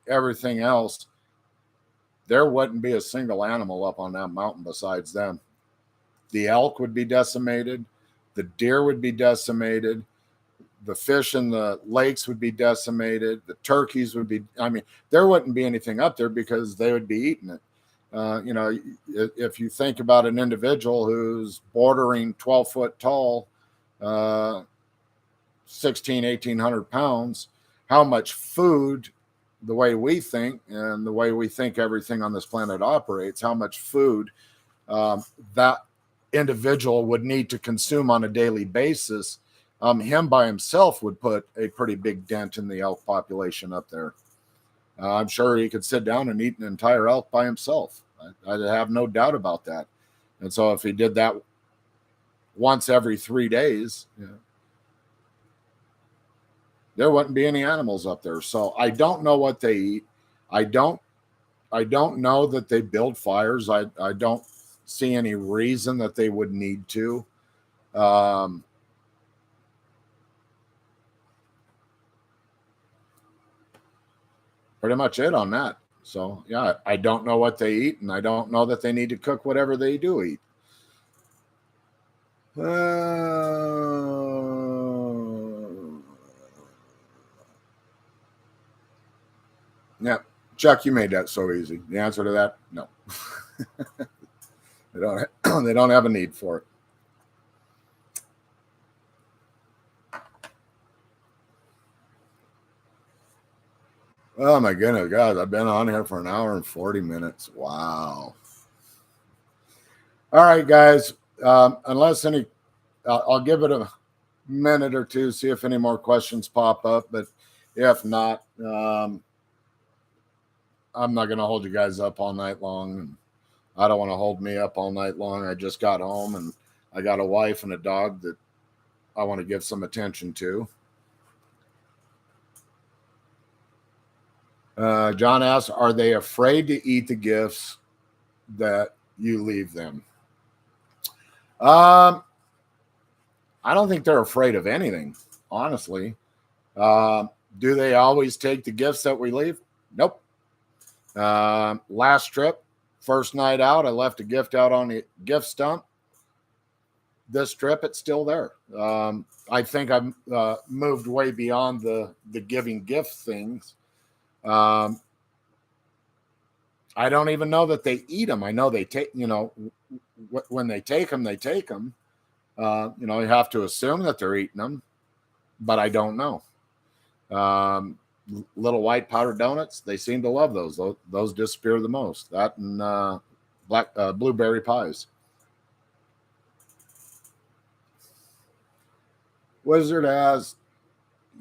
everything else, there wouldn't be a single animal up on that mountain besides them. The elk would be decimated. The deer would be decimated. The fish in the lakes would be decimated. The turkeys would be, I mean, there wouldn't be anything up there because they would be eating it. You know, if you think about an individual who's bordering 12 foot tall, 1,800 pounds, how much food, the way we think and the way we think everything on this planet operates, how much food that individual would need to consume on a daily basis, him by himself would put a pretty big dent in the elk population up there. I'm sure he could sit down and eat an entire elk by himself. I have no doubt about that. And so if he did that once every 3 days, you know, there wouldn't be any animals up there. So I don't know what they eat. I don't know that they build fires. I don't see any reason that they would need to. Pretty much it on that. So yeah, I don't know what they eat, and I don't know that they need to cook whatever they do eat. Yeah, Chuck, you made that so easy. The answer to that, no. They don't. They don't have a need for it. Oh my goodness, guys! I've been on here for an hour and 40 minutes. Wow. All right, guys. Unless any, I'll give it a minute or two, see if any more questions pop up. But if not, I'm not going to hold you guys up all night long. I don't want to hold me up all night long. I just got home and I got a wife and a dog that I want to give some attention to. John asks, are they afraid to eat the gifts that you leave them? I don't think they're afraid of anything, honestly. Do they always take the gifts that we leave? Nope. Last trip, first night out, I left a gift out on the gift stump. This trip, it's still there. I think I've moved way beyond the giving gift things. I don't even know that they eat them. I know they take, when they take them, they take them. You have to assume that they're eating them, but I don't know. Little white powdered donuts, they seem to love those. Those disappear the most. That and blueberry pies. Wizard asks,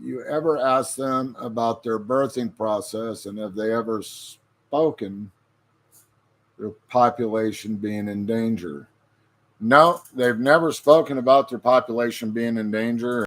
you ever ask them about their birthing process and have they ever spoken their population being in danger? No, they've never spoken about their population being in danger.